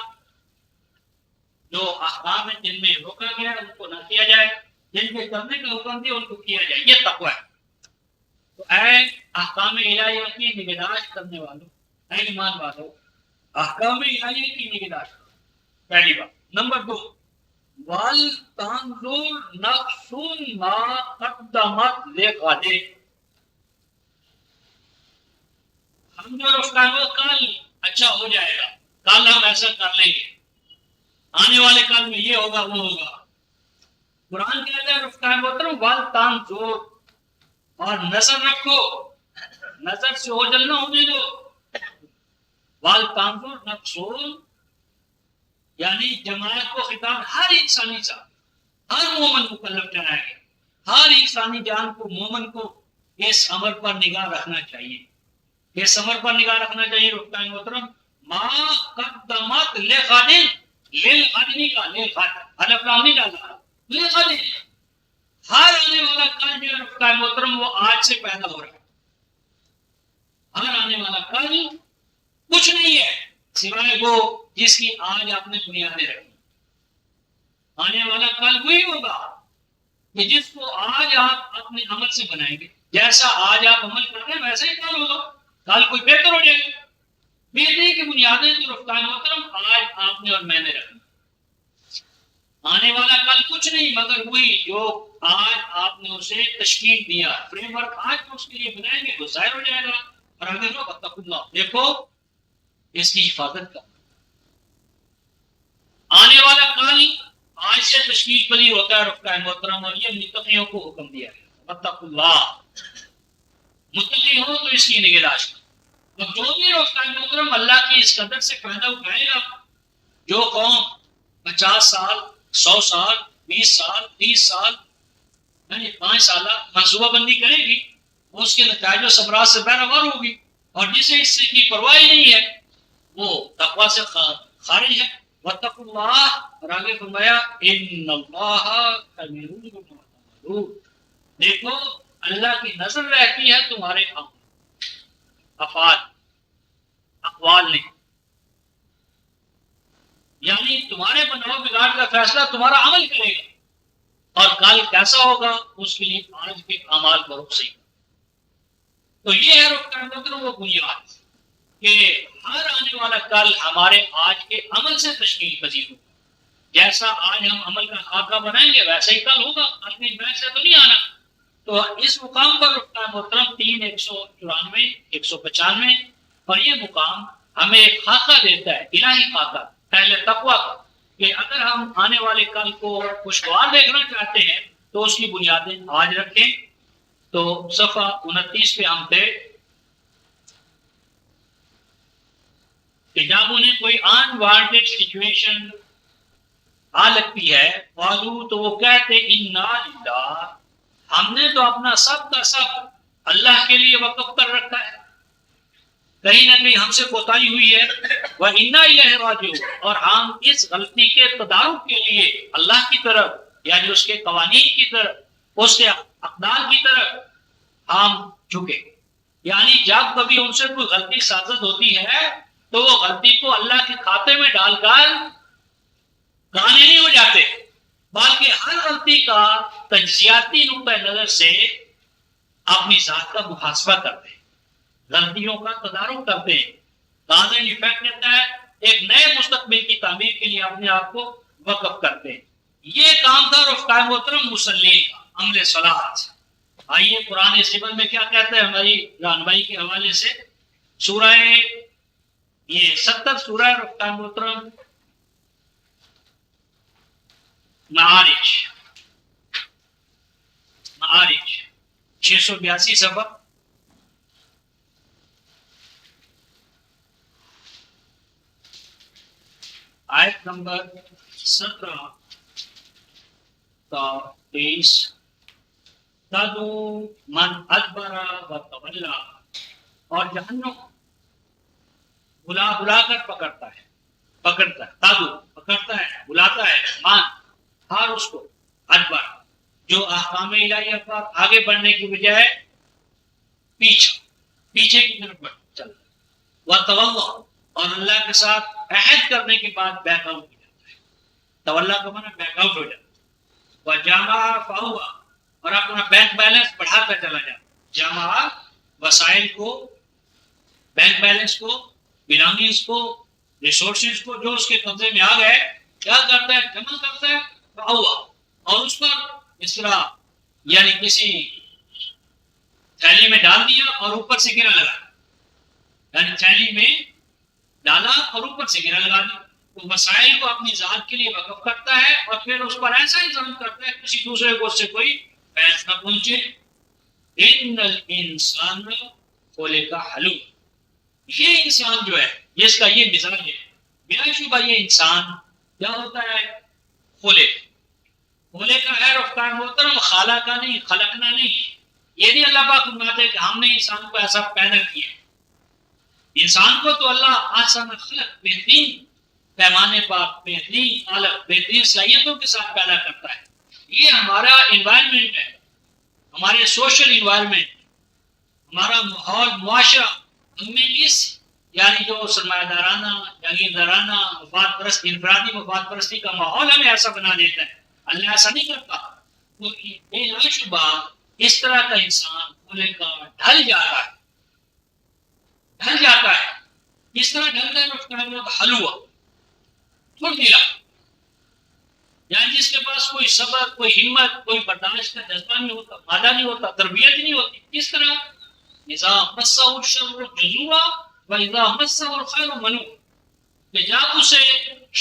جو احکام ہیں جن میں روکا گیا ہے ان کو نہ کیا جائے، جن کے کرنے کا حکم دیا ان کو کیا جائے، یہ تقوی ہے۔ تو اے احکام الہیہ کی نگہداشت کرنے والوں، اے ایمان والو، احکام الہیہ کی نگہداشت کرو، پہلی بات۔ نمبر 2، وَلْتَنظُرْ نَفْسٌ مَا قَدَّمَتْ لِغَدٍ، ہم جو رفتار وہ کل اچھا ہو جائے گا، کل ہم ایسا کر لیں گے، آنے والے کل میں یہ ہوگا وہ ہوگا۔ قرآن کہتا ہے رفتار محترم وَلْتَنظُرْ، اور نظر رکھو، نظر سے اوجل نہ ہونے دو۔ وَلْتَنظُرْ نَفْسٌ یعنی جماعت کو خطاب ہر انسانی سے، ہر مومن مکلف ٹھہرایا گیا، ہر انسانی جان کو، مومن کو اس امر پر نگاہ رکھنا چاہیے، اس امر پر نگاہ رکھنا چاہیے رفتار محترم ما قدمت لغد، للغد نہیں کہا، للغد الف لام نہیں ڈالا، لغد، ہر آنے والا کل جو رفتار محترم وہ آج سے پیدا ہو رہا ہے، ہر آنے والا کل کچھ نہیں ہے سوائے وہ جس کی آج آپ نے بنیادیں رکھی۔ آنے والا کل وہی ہوگا کہ جس کو آج آپ اپنے عمل سے بنائیں گے، جیسا آج آپ عمل کرتے ہیں ویسا ہی کل ہوگا، کل کوئی بہتر ہو جائے گا۔ بہتری کی بنیادیں جو رفتار محترم آج آپ نے اور میں نے رکھی، آنے والا کل کچھ نہیں مگر وہی جو آج آپ نے اسے تشکیل دیا، فریم ورک آج اس کے لیے بنائیں گے وہ ظاہر ہو جائے گا۔ اور آگے لوگ اتقوا اللہ، دیکھو اس کی حفاظت کا، آنے والا کل آج سے تشکیل پذیر ہوتا ہے رفتار محترم، اور یہ متقیوں کو حکم دیا ہے اتقوا اللہ، متقی ہو تو اس کی نگہداشت۔ اور جو بھی رفتار محترم اللہ کی اس قدر سے فائدہ اٹھائے گا، جو قوم 50 سال 100 سال 20 سال 30 سال یعنی 5 سالہ منصوبہ بندی کرے گی، وہ اس کے نتائج و ثمرات سے بہرہوار ہوگی، اور جسے اس سے کی پرواہ نہیں ہے وہ تقوی سے خارج ہے۔ واتقوا اللہ، اور آگے فرمایا ان اللہ خبیر بما تعملون، دیکھو اللہ کی نظر رہتی ہے تمہارے افعال، اقوال نہیں، یعنی تمہارے بناؤ بگاڑ کا فیصلہ تمہارا عمل کرے گا، اور کل کیسا ہوگا اس کے لیے آج کے اعمال بہت صحیح۔ تو یہ ہے رفتار محترم وہ بنیاد کہ ہر آنے والا کل ہمارے آج کے عمل سے تشکیل پذیر ہوگا، جیسا آج ہم عمل کا خاکہ بنائیں گے ویسا ہی کل ہوگا، اپنی محنت سے تو نہیں آنا۔ تو اس مقام پر رفتار محترم 3 194 195 اور یہ مقام ہمیں ایک خاکہ دیتا ہے، الہی خاکہ اہل تقوی کا، کہ اگر ہم آنے والے کل کو خوشگوار دیکھنا چاہتے ہیں تو اس کی بنیادیں آج رکھیں۔ تو صفحہ 29 پہ ہم تھے کہ جب انہیں کوئی انوانٹیڈ سچویشن آ لگتی ہے قالوا، تو وہ کہتے انا للہ، ہم نے تو اپنا سب کا سب اللہ کے لیے وقف کر رکھا ہے، کہیں نہ کہیں ہم سے کوتاہی ہوئی ہے، وَإِنَّا إِلَيْهِ رَاجِعُونَ، اور ہم اس غلطی کے تدارک کے لیے اللہ کی طرف، یعنی اس کے قوانین کی طرف، اس کے اقدار کی طرف ہم جھکے، یعنی جب کبھی ان سے کوئی غلطی صادر ہوتی ہے تو وہ غلطی کو اللہ کے کھاتے میں ڈال کر گانے نہیں ہو جاتے، بلکہ ہر غلطی کا تجزیاتی نقطۂ نظر سے اپنی ذات کا محاسبہ کرتے ہیں، غلطیوں کا تدارک کرتے ہیں، کاز اینڈ ایفیکٹ کہتا ہے ایک نئے مستقبل کی تعمیر کے لیے اپنے آپ کو وقف کرتے ہیں۔ یہ کام تھا رفقائے محترم مسلمین کا، عمل صلاحت۔ آئیے قرآن سبل میں کیا کہتا ہے ہماری رہنمائی کے حوالے سے، سورہ یہ 70 سورہ رفقائے محترم معارج 682 صفحہ، آیت نمبر 17 تا 23۔ تدو من ادبر و تولا، اور جہنم بلا بلا کر پکڑتا ہے تدو پکڑتا ہے، بلاتا ہے، مان ہار اس کو، ادبر جو احکام الہیہ پر آگے بڑھنے کی بجائے پیچھے کی طرف چل رہا، وہ تولا، اور اللہ کے ساتھ عہد کرنے کے بعد بیک آؤٹ ہو جاتا ہے، تولا کا معنی بیک آؤٹ ہو جاتا ہے، وہ جامع فہوا، اور اپنا بینک بیلنس بڑھاتا چلا جاتا، جامع وسائل کو، بینک بیلنس کو، بلانگنگز کو، ریسورسز کو جو اس کے قبضے میں آ گئے، کیا کرتا ہے؟ جمع کرتا ہے، فہوا، اور اس پر اس طرح یعنی کسی تھیلی میں ڈال دیا اور اوپر سے گرا لگا، یعنی تھیلی میں ڈالا اور اوپر سے گرا لگا دیا، تو وسائل کو اپنی ذات کے لیے وقف کرتا ہے اور پھر اس پر ایسا انتظام کرتا ہے کسی دوسرے کو اس سے کوئی فیض نہ پہنچے۔ ان الانسان خلق ہلوعا، یہ انسان جو ہے جس کا یہ مزاج ہے، بلا شبہ یہ انسان کیا ہوتا ہے؟ خلق کا ہے رفتار محترم، خالہ کا نہیں، خلقنا نہیں، یہ نہیں اللہ پاک فرماتے کہ ہم نے انسان کو ایسا پیدا کیا۔ انسان کو تو اللہ آسان خلق، بہترین پیمانے پر، بہترین خالق، بہترین صلاحیتوں کے ساتھ پیدا کرتا ہے۔ یہ ہمارا انوائرمنٹ ہے، ہمارے سوشل انوائرمنٹ، ہمارا ماحول، معاشرہ، ہم میں اس یعنی جو سرمایہ دارانہ، جاگیردارانہ، مفاد پرست، انفرادی مفاد پرستی کا ماحول ہمیں ایسا بنا دیتا ہے، اللہ ایسا نہیں کرتا۔ تو بلا شبہ اس طرح کا انسان کھلے کا ڈھل جاتا ہے، اس طرح ڈھلتا ہے رفتار حلوہ، تھوڑ دلا، یعنی جس کے پاس کوئی صبر، کوئی ہمت، کوئی برداشت کا جذبہ نہیں ہوتا، مادہ نہیں ہوتا، تربیت نہیں ہوتی۔ کس طرح؟ اذا مسہ الشر جزوعا واذا مسہ الخیر منوعا، کہ جب اسے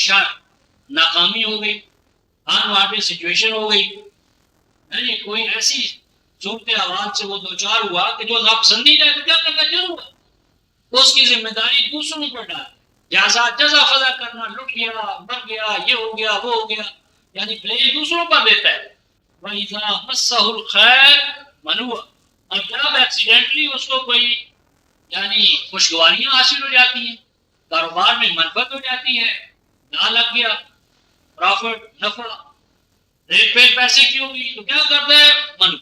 شر، ناکامی ہو گئی، انوانٹیڈ سچویشن ہو گئی، یعنی کوئی ایسی صورت حال سے وہ دوچار ہوا کہ جو ناپسندیدہ ہے، تو کیا کرنا ضرور ہے، اس کی ذمہ داری دوسروں پر ڈال، جزا فضا کرنا، لٹ گیا، مر گیا، یہ ہو گیا، وہ ہو گیا، یعنی بلیم دوسروں پر دیتا ہے۔ وَإِذَا مَسَّهُ الْخَيْرُ مَنُوعًا، اور جب ایکسیڈنٹلی اس کو کوئی یعنی خوشگواریاں حاصل ہو جاتی ہیں، کاروبار میں منفعت ہو جاتی ہے، نہ لگ گیا، پرافٹ، نفع، ریٹ پہ پیسے کی ہوگی، تو کیا کرتا ہے؟ منو،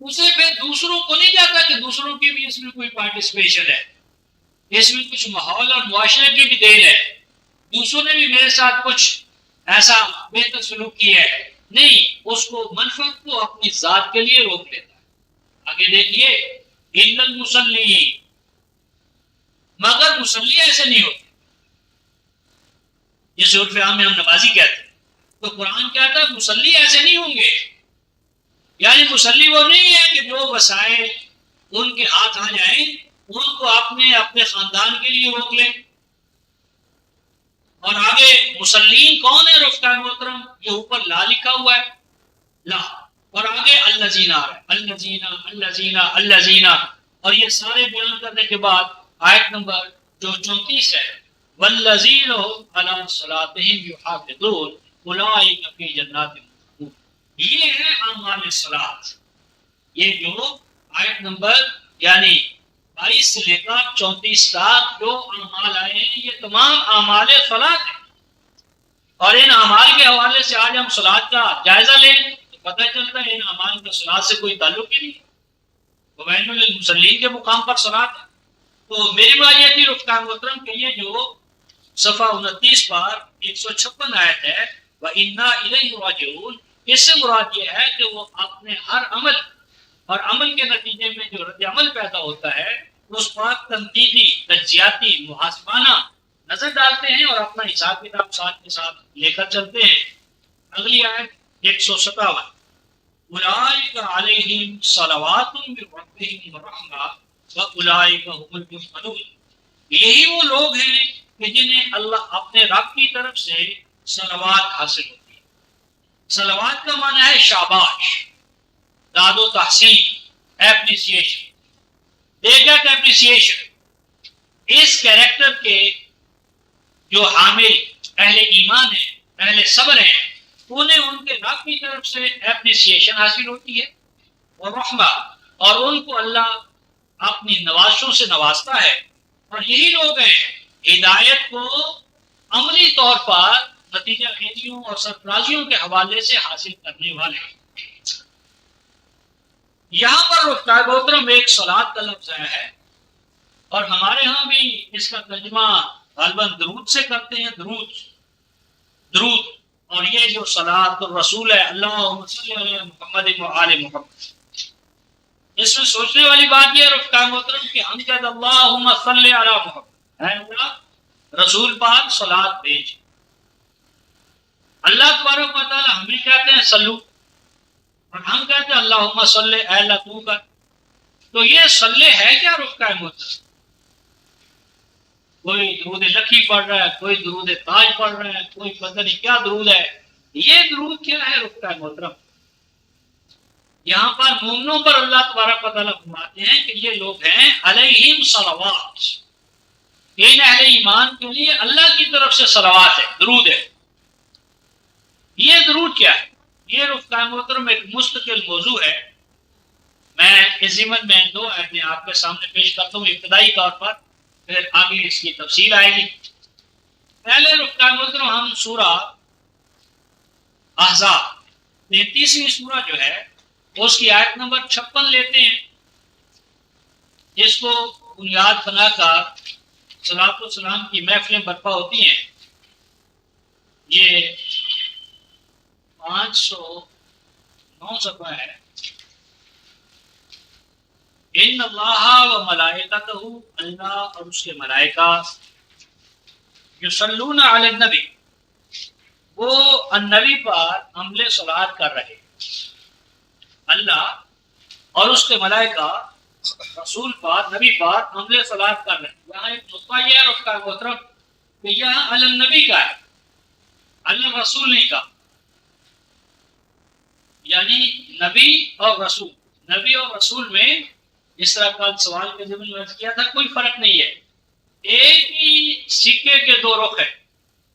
اسے پھر دوسروں کو نہیں جاتا کہ دوسروں کی بھی اس میں کوئی پارٹیسپیشن ہے، اس میں کچھ ماحول اور معاشرے کی بھی دین ہے، دوسروں نے بھی میرے ساتھ کچھ ایسا بہتر سلوک کیا ہے، نہیں، اس کو منفعت کو اپنی ذات کے لیے روک لیتا ہے۔ آگے دیکھیے، الا المصلیین، مگر مصلی ایسے نہیں ہوتے، جسے عرف عام میں ہم نمازی کہتے ہیں، تو قرآن کہتا ہے مصلی ایسے نہیں ہوں گے، یعنی مصلی وہ نہیں ہے کہ جو وسائل ان کے ہاتھ آ جائیں ان کو اپنے خاندان کے لیے روک لیں۔ اور آگے مسلین کون ہے رفتار محترم؟ یہ اوپر لا لکھا ہوا ہے، لا، اور آگے الذین آ رہا ہے، الذین، اور یہ سارے بیان کرنے کے بعد آیت نمبر جو 34 ہے، والذین هم علی صلاتهم یحافظون اولئک فی جنات مکرمون، یہ ہے اعمال صلاۃ، یہ جو آیت نمبر یعنی 22 سے لے کر 34 تک جو اعمال آئے ہیں، یہ تمام اعمال صلاۃ ہیں، اور ان اعمال کے حوالے سے آج ہم صلاۃ کا جائزہ لیں تو پتہ چلتا ہے ان اعمال کا صلاۃ سے کوئی تعلق ہی نہیں، وَوَيْلٌ لِّلْمُصَلِّينَ کے مقام پر صلاۃ ہے۔ تو میری بات یہ تھی رفقان محترم کہ یہ جو صفحہ 29 پر 156 آیت ہے وَإِنَّا إِلَيْهِ رَاجِعُونَ، اس سے مراد یہ ہے کہ وہ اپنے ہر عمل اور عمل کے نتیجے میں جو رد عمل پیدا ہوتا ہے اس پر تنقیدی، تجزیاتی، محاسبانہ نظر ڈالتے ہیں اور اپنا حساب کتاب ساتھ کے ساتھ لے کر چلتے ہیں۔ اگلی آیت 157 اولئک علیہم صلوات من ربہم ورحمہ واولئک هم المفلحون، یہی وہ لوگ ہیں کہ جنہیں اللہ اپنے رب کی طرف سے صلوات حاصل ہوتی ہے۔ صلوات کا معنی ہے شاباش، داد و تحسین، اپریسیشن، دیگر اپریسیشن۔ اس کیریکٹر کے جو حامل اہل ایمان ہیں، اہل صبر ہیں، انہیں ان کے رب کی طرف سے اپریسیشن حاصل ہوتی ہے اور رحمہ، اور ان کو اللہ اپنی نوازشوں سے نوازتا ہے، اور یہی لوگ ہیں ہدایت کو عملی طور پر نتیجہ خیزیوں اور سرفرازیوں کے حوالے سے حاصل کرنے والے ہیں۔ یہاں پر رفتار محترم ایک صلاۃ کا لفظ آیا ہے، اور ہمارے ہاں بھی اس کا ترجمہ غالباً درود سے کرتے ہیں، درود۔ اور یہ جو صلاۃ الرسول ہے، اللہم صلی علی محمد وآل محمد، اس میں سوچنے والی بات یہ ہے رفتار محترم کہ ہم کہتے ہیں اللہم صلی علی محمد، اے اللہ رسول پاک صلاۃ بھیج۔ اللہ تبارک و تعالی ہمیں کہتے ہیں صلو، اور ہم کہتے ہیں اللہم صلی، اے اللہ تو کر۔ تو یہ صلی ہے کیا رفتار محترم؟ کوئی درود لکھی پڑھ رہا ہے، کوئی درود تاج پڑھ رہا ہے، کوئی پتہ نہیں کیا درود ہے۔ یہ درود کیا ہے رفتار محترم؟ یہاں پر مومنوں پر اللہ تبارک و تعالیٰ فرماتے ہیں کہ یہ لوگ ہیں علیہم صلوات، ان اہل ایمان کے لیے اللہ کی طرف سے صلوات ہے، درود ہے۔ یہ درود کیا ہے؟ یہ رفتار محترم ایک مستقل موضوع ہے۔ میں اس ضمن میں دو آیتیں آپ کے سامنے پیش کرتا ہوں ابتدائی طور پر، پھر آگے اس کی تفصیل آئے گی۔ پہلے رفتار محترم ہم سورہ احزاب 33ویں سورہ جو ہے اس کی آیت نمبر 56 لیتے ہیں، جس کو بنیاد بنا کر صلاۃ والسلام کی محفلیں برپا ہوتی ہیں۔ یہ 509 صفحہ ہے۔ ان اللہ و ملائکتہ، اللہ اور اس کے ملائکہ، یصلون علی النبی، وہ النبی پر عمل صلاۃ کر رہے۔ اللہ اور اس کے ملائکہ رسول پر، نبی پر عمل صلاۃ کر رہے۔ یہاں ایک نقطہ یہ ہے اس کا محترم کہ یہاں علی النبی کا ہے، اللہ رسول نہیں کا، یعنی نبی اور رسول، نبی اور رسول میں اس طرح کا سوال کے ضمن میں کیا تھا، کوئی فرق نہیں ہے، ایک ہی سکے کے دو رخ ہیں،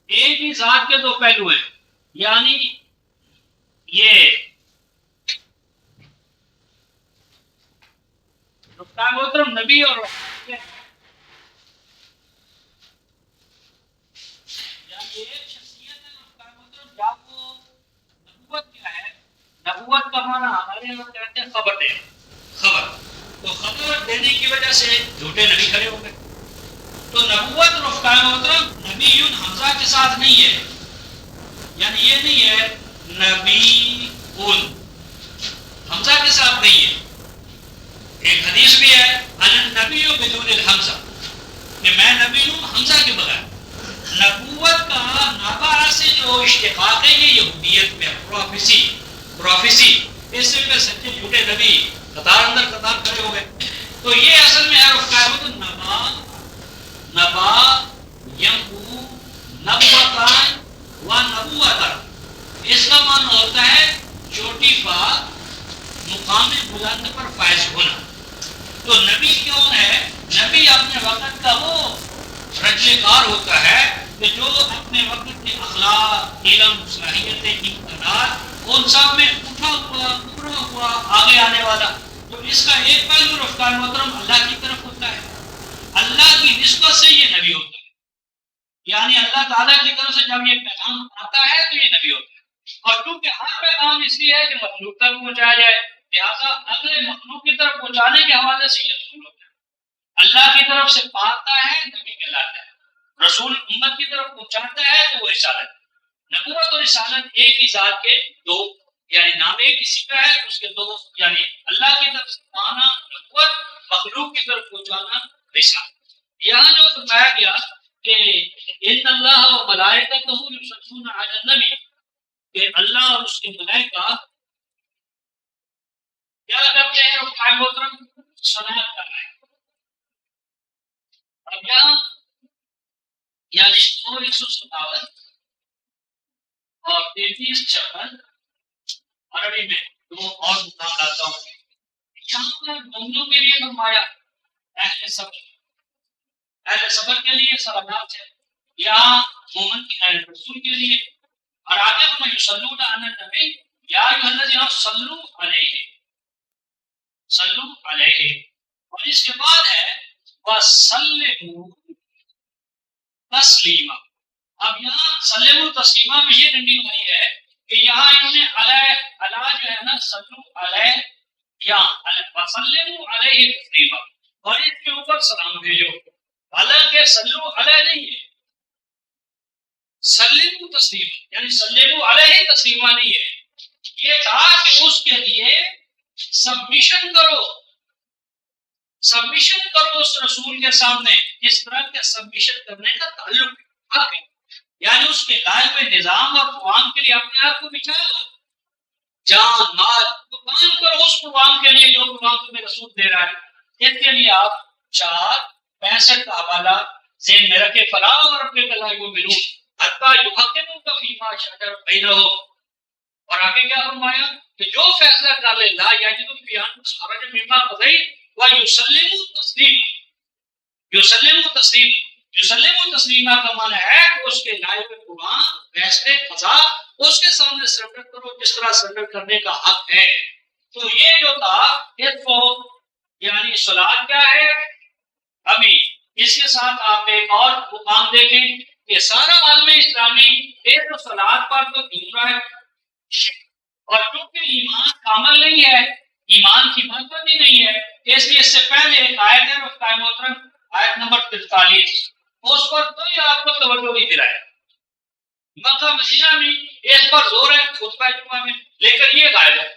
ایک ہی ذات کے دو پہلو ہیں۔ یعنی یہ محترم نبی اور یعنی ایک شخصیت ہے محترم، یا وہ نبوت کیا ہے؟ نبوت کا معنی ہمارے یہاں کہتے ہیں خبر دینا، خبر، تو خبر دینے کی وجہ سے جھوٹے نبی کھڑے ہو گئے۔ تو نبوت رفتار محترم نبی حمزہ کے ساتھ نہیں ہے، یعنی یہ نہیں ہے نبی حمزہ کے ساتھ نہیں ہے۔ ایک حدیث بھی ہے النبی بدون الحمزہ، کہ میں نبی ہوں حمزہ کے بغیر۔ نبوت کا نابا سے جو اشتقاق ہے یہ یہودیت میں پروفیسی، اس سے پہ سچے جھوٹے نبی قطار اندر قطار کھڑے ہو گئے۔ تو یہ اصل میں ہے رفتار نبا ینبو نبوتان و نبوتان، اس کا معنی ہوتا ہے چوٹی پر مقام بلند پر فائز ہونا۔ تو نبی کیوں ہے؟ نبی اپنے وقت کا وہ رجل کار ہوتا ہے کہ جو اپنے وقت کے اخلاق، علم، صلاحیتیں، امکانات، ان سب میں اٹھا ہوا، ابھرا ہوا، آگے آنے والا۔ تو اس کا ایک پہلو رفتار محترم اللہ کی طرف ہوتا ہے، اللہ کی نسبت سے یہ نبی ہوتا ہے، یعنی اللہ تعالیٰ کی طرف سے جب یہ پیغام آتا ہے تو یہ نبی ہوتا ہے۔ اور کیونکہ ہر پیغام اس لیے ہے کہ مخلوق تک پہنچایا جائے، لہٰذا اگلے مخلوق کی طرف پہنچانے کے حوالے سے یہ رسول ہوتا ہے، اللہ کی طرف سے پاتا ہے نبی کہلاتا ہے، رسول امت کی طرف پہنچاتا ہے تو وہ رسالت ہے۔ نبوت اور رسالت ایک ہی ذات کے دو، یعنی نام ایک ہی صفہ ہے، اس کے دو، یعنی اللہ کی طرف سے پانا نبوت، مخلوق کی طرف پہنچانا رسالت۔ یہاں جو فرمایا گیا کہ ان اللہ و ملائکتہ یصلون علی النبی، کہ اللہ اور اس کے ملائکہ کیا کرتے ہیں؟ وہ قائم محترم صلاۃ کر رہے ہیں۔ اب یہاں یعنی 157 اور 3356 عربی میں دو اور مقام لاتا ہوں۔ یہاں پر مومنوں کے لیے فرمایا اہل صبر، اہل صبر کے لیے صلوات ہے، یا مومن کی اہل رسول کے لیے، اور آگے ہم یصلون علی النبی یا ایھا الذین صلوا علیہ، صلو علیہ، اور اس کے بعد ہے وسلموا تسلیما۔ اب یہاں سلموا تسلیما میں یہ ڈنڈی ہوئی ہے کہ یہاں انہوں نے علی جو ہے نا صلو علیہ یا وسلموا علیہ تسلیما، اور اس کے اوپر سلام بھیجو، حالانکہ صلو علیہ نہیں ہے، سلموا تسلیما، یعنی سلموا علیہ تسلیما نہیں ہے، یہ تھا کہ اس کے لیے سبمیشن کرو، سبمیشن کرو اس رسول کے سامنے، جس طرح کے سبمیشن کرنے کا تعلق حق ہے، یعنی اس کے لائے ہوئے نظام اور قوام کے لیے اپنے آپ کو بچا لو، جان مال قربان کرو اس قوام کے لیے جو قوام تمہیں رسول دے رہا ہے۔ اس کے لیے آپ 4:65 کا حوالہ ذہن میں رکھے، فلاح اور ربک لا یؤمنون حتی یحکموک فیما شجر بینہم، اور آگے کیا فرمایا کہ جو فیصلہ کر لے لا یجدوا فی انفسہم حرجا مما قضیت ویسلموا تسلیما، یسلموا تسلیما، یسلموا تسلیما کا معنی ہے کہ اس کے لائے ہوئے قرآن فیصلے قضا اس کے سامنے سرنڈر کرو جس طرح سرنڈر کرنے کا حق ہے۔ تو یہ جو تھا اس کو یعنی صلاۃ کیا ہے، ابھی اس کے ساتھ آپ ایک اور مقام دیکھیں کہ سارا عالم اسلامی ایک تو صلاۃ پر تو جھوم رہا ہے، اور چونکہ ایمان کامل نہیں ہے، ایمان کی برکت ہی نہیں ہے، اس لیے اس سے پہلے ایک آیت ہے رفتہ محترم آیت نمبر 43، اس پر کوئی آپ کو توجہ نہیں دلایا۔ مکہ مدینہ میں اس پر زور ہے خطبہ جمعہ میں، لیکن یہ غائب ہے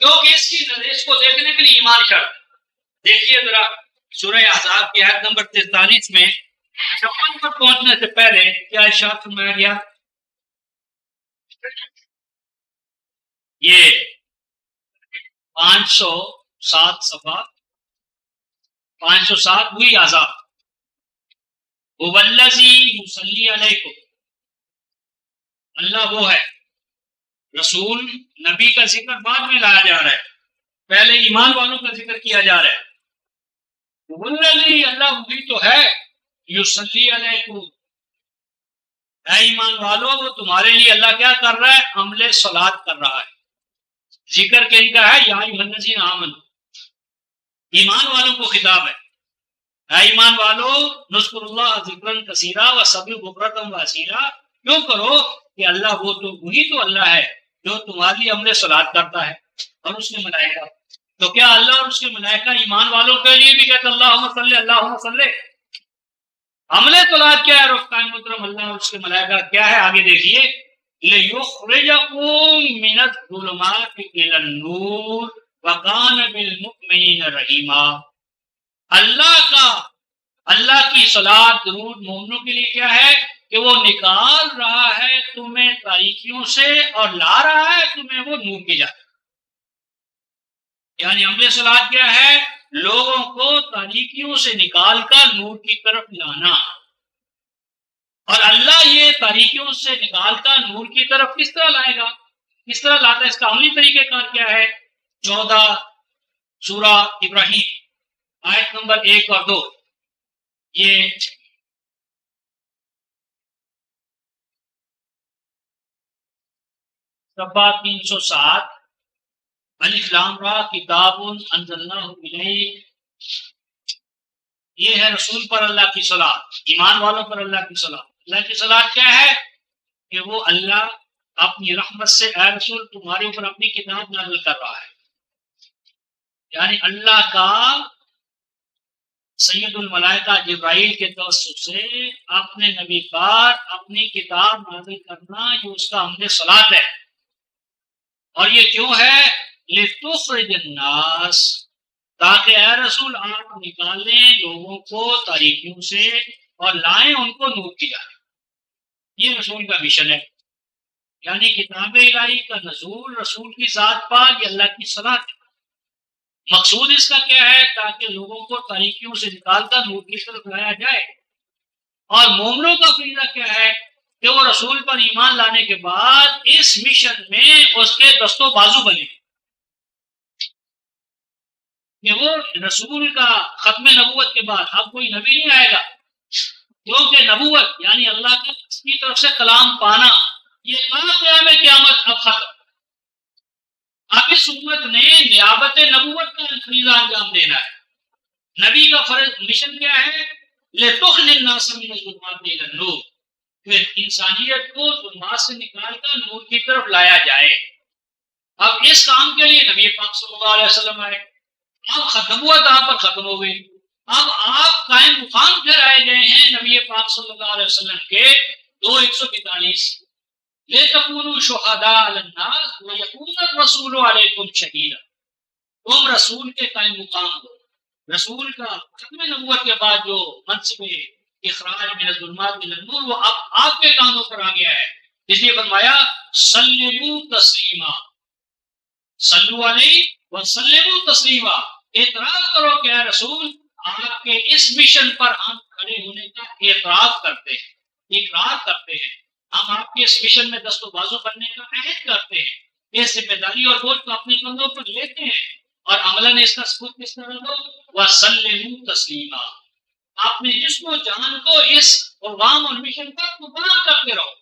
کیونکہ اس کو دیکھنے کے لیے ایمان شرط۔ دیکھیے ذرا سورہ احزاب کی آیت نمبر 43 میں 56 پر پہنچنے سے پہلے کیا ارشاد فرمایا گیا؟ یہ 507 صفحہ 507 ہوئی عذاب، والذی یصلی علیکم، اللہ وہ ہے، رسول نبی کا ذکر بعد میں لایا جا رہا ہے، پہلے ایمان والوں کا ذکر کیا جا رہا ہے۔ والذی، اللہ وہی تو ہے، یصلی علیکم، اے ایمان والو وہ تمہارے لیے اللہ کیا کر رہا ہے؟ عمل صلاۃ کر رہا ہے۔ ذکر کہیں کا ہے یا ایھا الذین آمنوا، ایمان والوں کو خطاب ہے، اے ایمان والو نذکر اللہ ذکرا کثیرا وسبح بکرۃ واصیلا، کیوں کرو کہ اللہ وہ تو وہی تو اللہ ہے جو تمہارے لیے عمل صلاۃ کرتا ہے، اور اس کے ملائکہ، تو کیا اللہ اور اس کے ملائکہ ایمان والوں کے لیے بھی کہتے اللہم صلی اللہم صلی؟ عمل صلاۃ کیا ہے رفقہ محترم؟ اللہ اور اس کے ملائکہ کیا ہے؟ آگے دیکھیے، لِيُخْرِجَكُم مِّنَ الظُّلُمَاتِ إِلَى النُّورِ وَكَانَ بِالْمُؤْمِنِينَ رَحِيمًا۔ اللہ کی صلاۃ درود مومنوں کے لیے کیا ہے کہ وہ نکال رہا ہے تمہیں تاریکیوں سے اور لا رہا ہے تمہیں وہ نور کی جانب۔ یعنی عمل صلاۃ کیا ہے؟ لوگوں کو تاریکیوں سے نکال کر نور کی طرف لانا، اور اللہ یہ تاریکیوں سے نکال کر نور کی طرف کس طرح لائے گا؟ کس طرح لاتا ہے؟ اس کا عملی طریقہ کار کیا ہے؟ 14 سورہ ابراہیم آیت نمبر 1 اور 2، یہ صفحہ 307، الف لام را کتاب انزلناہ الیک، یہ ہے رسول پر اللہ کی صلاۃ، ایمان والوں پر اللہ کی صلاۃ۔ اللہ کی صلاۃ کیا ہے کہ وہ اللہ اپنی رحمت سے اے رسول تمہارے اوپر اپنی کتاب نازل کر رہا ہے، یعنی اللہ کا سید الملائکہ جبرائیل کے توسط سے اپنے نبی پر اپنی کتاب نازل کرنا یہ اس کا عمد صلات ہے. اور یہ کیوں ہے؟ لِتُخْرِجَ النَّاسَ، تاکہ اے رسول آپ نکالیں لوگوں کو تاریکیوں سے اور لائیں ان کو نور کی جانب. یہ رسول کا مشن ہے. یعنی کتاب الہی کا نزول رسول کی ذات پر یہ اللہ کی صلاح ہے. مقصود اس کا کیا ہے؟ تاکہ لوگوں کو تاریکیوں سے نکال کر نور کی طرف لایا جائے. اور مومنوں کا فریضہ کیا ہے؟ کہ وہ رسول پر ایمان لانے کے بعد اس مشن میں اس کے دست و بازو بنے، کہ وہ رسول کا ختم نبوت کے بعد اب کوئی نبی نہیں آئے گا، کیونکہ نبوت یعنی اللہ کی طرف سے کلام پانا یہ قیام قیامت اب ختم. اب اس امت نے نیابت نبوت کا فریضہ انجام دینا ہے. نبی کا فرض مشن کیا ہے؟ لِتُخْرِجَ النَّاسَ مِنَ الظُّلُمَاتِ إِلَى النُّورِ، پھر انسانیت کو ظلمات سے نکال کر نور کی طرف لایا جائے. اب اس کام کے لیے نبی پاک صلی اللہ علیہ وسلم آئے. اب نبوت آپ پر ختم ہو گئی. اب آپ قائم مقام پھر آئے گئے ہیں نبی پاک صلی اللہ علیہ وسلم کے 142 لِتَكُونُوا شُهَدَاءَ عَلَى النَّاسِ وَيَكُونَ الرَّسُولُ عَلَيْكُمْ شَهِيدًا. تم رسول کے قائم مقام ہو. رسول کا ختم نبوت کے بعد جو منصب اخراج من الظلمات الى النور وہ اب آپ کے کانوں پر آ گیا ہے. اس لیے فرمایا سلموا تسلیما، صلو علیہ وسلموا تسلیما. اعتراف کرو کہ اے رسول آپ کے اس مشن پر ہم کھڑے ہونے کا اعتراف کرتے ہیں، اقرار کرتے ہیں. ہم آپ کے اس مشن میں دست و بازو بننے کا عہد کرتے ہیں. یہ ذمہ داری اور بوجھ کو اپنے کندھوں پر لیتے ہیں اور عملاً اس کا ثبوت کس طرح دو؟ وَسَلِّمُوا تَسْلِيمًا. اپنے جسم و جان کو اس پیغام اور مشن پر قربان کرتے رہو.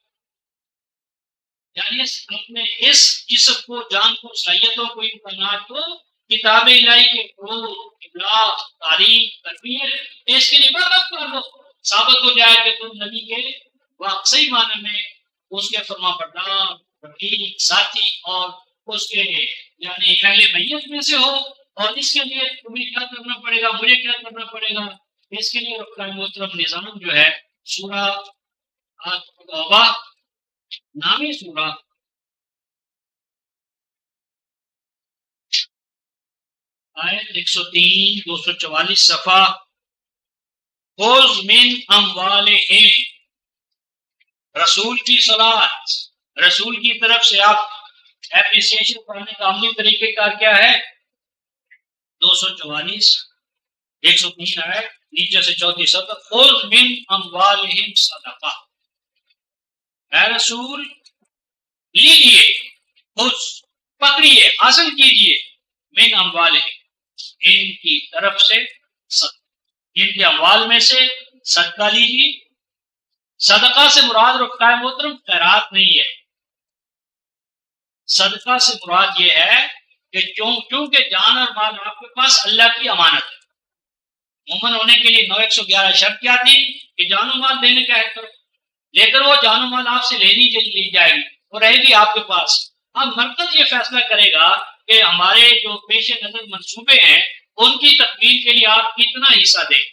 یعنی اپنے اس جسم کو، جان کو، صلاحیتوں کو، امکانات کو کتاب الہی کے فروغ، ابلاغ، تعلیم، تربیت اس کے لیے وقف کر دو. ثابت ہو جائے کہ تم نبی کے واقعی معنی میں اس کے فرما بردار، رفیق، ساتھی اور اس کے یعنی اہل بیت میں سے ہو. اور اس کے لیے تمہیں کیا کرنا پڑے گا، مجھے کیا کرنا پڑے گا؟ اس کے لیے رب کا محترم نظام جو ہے سورہ توبہ نامی سورہ آیت 103 244 صفحہ خذ من اموالہم، رسول کی صلاۃ، رسول کی طرف سے آپ اپریسیشن کرنے کا عملی طریقہ کار کیا ہے؟ 244 103 ہے نیچے سے 34 سطح. خذ من اموالہم صدقہ، اے رسول لیجیے، خذ پکڑیے، حاصل کیجیے، من اموالہم ان کی طرف سے صدقہ، ان کے اموال میں سے صدقہ لیجیے. صدقہ سے مراد رکھتا ہے محترم خیرات نہیں ہے. صدقہ سے مراد یہ ہے کہ چونکہ جان اور مال آپ کے پاس اللہ کی امانت ہے. مومن ہونے کے لیے 911 شرط کیا تھی؟ کہ جان و مال دینے کا حق کرو، لیکن وہ جان و مال آپ سے لی جائے گی، وہ رہے گی آپ کے پاس. اب مرکز یہ فیصلہ کرے گا کہ ہمارے جو پیش نظر منصوبے ہیں ان کی تکمیل کے لیے آپ کتنا حصہ دیں.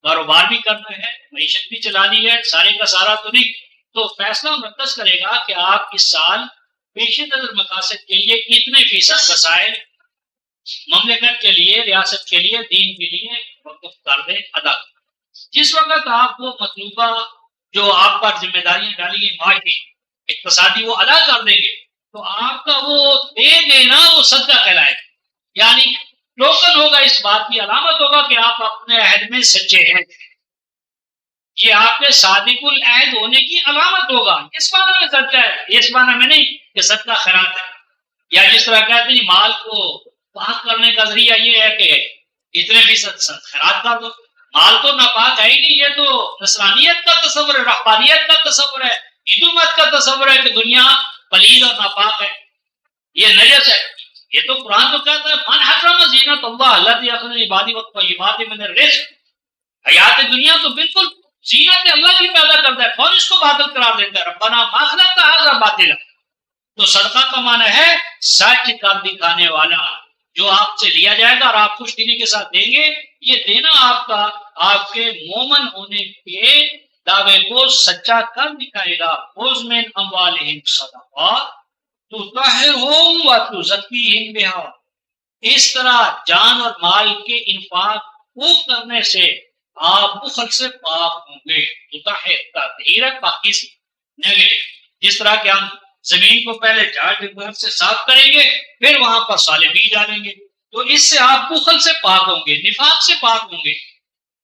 کاروبار بھی کرنا ہے، معیشت بھی چلانی ہے، سارے کا سارا تو نہیں. تو فیصلہ مرکز کرے گا کہ آپ اس سال پیش نظر مقاصد کے لیے کتنے فیصد وسائل مملکت کے لیے، ریاست کے لیے، دین کے لیے وقف کر دیں، ادا کریں. جس وقت آپ وہ مطلوبہ جو آپ پر ذمہ داریاں ڈالی گئی معاشی اقتصادی وہ ادا کر دیں گے تو آپ کا وہ دے دینا وہ صدقہ کہلائے. یعنی ٹوکن ہوگا، اس بات کی علامت ہوگا کہ آپ اپنے عہد میں سچے ہیں. یہ آپ کے صادق العہد ہونے کی علامت ہوگا. اس معنی میں سچا ہے، اس معنی میں نہیں کہ صدقہ خیرات ہے. یا جس طرح کہتے ہیں مال کو پاک کرنے کا ذریعہ یہ ہے کہ اتنے فیصد خیرات کر دو. مال تو ناپاک ہے ہی نہیں، یہ تو نصرانیت کا تصور ہے، رہبانیت کا تصور ہے، ہندومت کا تصور ہے کہ دنیا پلید اور ناپاک ہے، یہ نجس ہے. یہ تو قرآن تو کہتا ہے من حرم زینت اللہ التی اخرج لعبادہ والطیبات من الرزق. حیات دنیا تو بالکل زینت اللہ کی پیدا کرتا ہے، کون اس کو باطل قرار دیتا ہے؟ ربنا ما خلقت ھذا باطلا. تو صدقہ کا معنی ہے سچ کر دکھانے والا، جو آپ سے لیا جائے گا اور آپ خوش دلی کے ساتھ دیں گے، یہ دینا آپ کا آپ کے مومن ہونے کے دعوے کو سچا کر دکھائے گا۔ خذ من اموالہم صدقات تطہرہم وتزکیہم بہا، اس طرح جان اور مال کے انفاق کو کرنے سے آپ بخل سے پاک ہوں گے۔ تطہیر ہے پاکیزگی، نیگیٹو، جس طرح کہ ہم زمین کو پہلے جھاڑ سے صاف کریں گے، پھر وہاں پر صالح بیج ڈالیں گے، تو اس سے آپ بخل سے پاک ہوں گے، نفاق سے پاک ہوں گے۔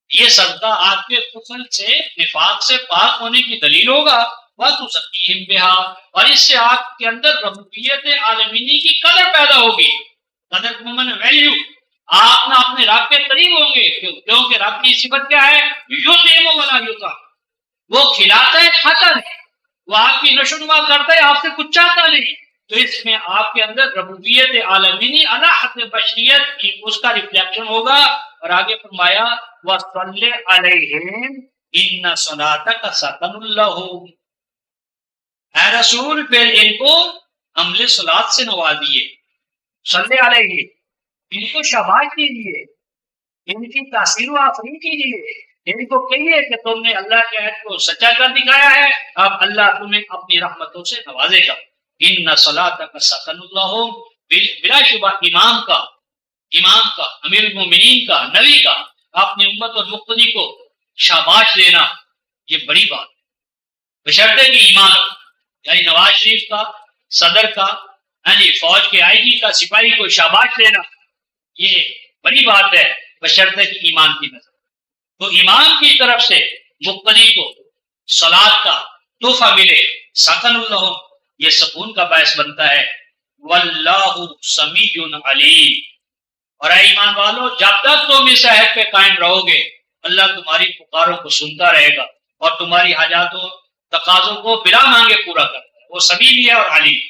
یہ صدقہ آپ کے بخل سے، نفاق سے پاک ہونے کی دلیل ہوگا۔ وَتُزَكِّيهِمْ بِهَا، اور اس سے آپ کے اندر ربوبیت عالمینی کی قدر پیدا ہوگی۔ قدر من ویلیو، آپ نہ اپنے رب کے قریب ہوں گے، کیونکہ رب کی صفت کیا ہے؟ یطعم ولا یطعم، وہ کھلاتا ہے کھاتا نہیں، وہ آپ کی نشو نما کرتا ہے، آپ سے کچھ چاہتا نہیں۔ تو اس میں آپ کے اندر ربوبیت عالمینی علی حد بشریت کی اس کا ریفلیکشن ہوگا۔ اور آگے فرمایا وَصَلِّ عَلَيْهِمْ إِنَّ صَلَاتَكَ سَكَنٌ لَّهُمْ، اے رسول پھر ان کو عمل صلات سے نوازیے، صلی علیہ، ان کو شاباش دیجیے، ان کی تاثیر و آفرین کیجیے، ان کو کہیے کہ تم نے اللہ کے عہد کو سچا کر دکھایا ہے، اب اللہ تمہیں اپنی رحمتوں سے نوازے گا۔ ان صلاتک سکن لہم، بلا شبہ امام کا امیر المومنین کا نبی کا اپنی امت اور مقتدی کو شاباش دینا یہ بڑی بات ہے، بشرطے کہ ایمان ہو۔ یعنی نواز شریف کا، صدر کا، یعنی فوج کے آئی جی کا، سپاہی کو شاباش دینا یہ بڑی بات ہے، بشرطے کہ ایمان کی نظر۔ تو ایمان کی طرف سے مقتدی کو صلات کا تحفہ ملے، سکن لہم، یہ سکون کا باعث بنتا ہے۔ واللہ سمیع علیم، اور اے ایمان والو جب تک تم اس عہد پہ قائم رہو گے اللہ تمہاری پکاروں کو سنتا رہے گا اور تمہاری حاجاتوں تقاضوں کو بلا مانگے پورا کرتا ہے، وہ سمیع بھی ہے اور علیم۔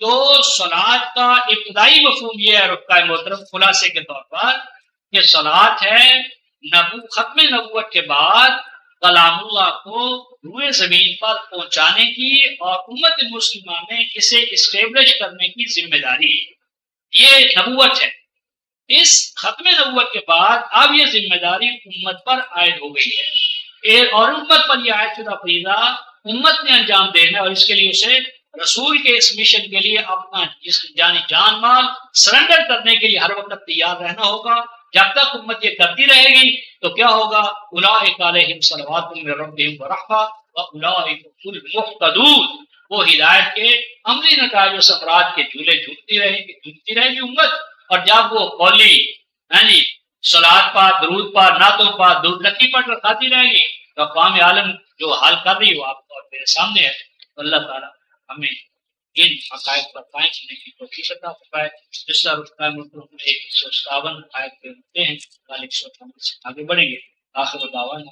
تو صلات کا ابتدائی مفہوم یہ ہے رفقۂ محترم خلاصے کے طور پر کہ صلات ہے ختم نبوت کے بعد کلام اللہ کو روئے زمین پر پہنچانے کی اور امت مسلمہ میں اسے اسٹیبلش کرنے کی ذمہ داری ہے، یہ نبوت ہے۔ اس ختم نبوت کے بعد اب یہ ذمہ داری امت پر عائد ہو گئی ہے، اور امت پر یہ عائد شدہ فریضہ امت نے انجام دینا ہے، اور اس کے لیے اسے رسول کے اس مشن کے لیے اپنا جان مال سرنڈر کرنے کے لیے ہر وقت تیار رہنا ہوگا۔ جب تک امت یہ کرتی رہے گی تو کیا ہوگا؟ اولئک علیہم صلوات من ربہم ورحمہ واولئک هم المہتدون، وہ ہدایت کے عملی نتائج و ثمرات کے جھولے جھولتی رہے گی امت۔ اور جب وہ قولی یعنی صلات پر، درود پر، نعتوں پر، درود لکی پر رکھاتی رہے گی تو اقوام عالم جو حال کر رہی ہے وہ آپ کو میرے سامنے ہے۔ تو اللہ تعالیٰ ہمیں ان حقائق پر قائم ہونے کی توفیق عطا فرمائے۔ جس طرح رفقۂ محترم میں 157 آیت پہ ہوتے ہیں، 158 سے آگے بڑھیں گے۔ آخر دعوانا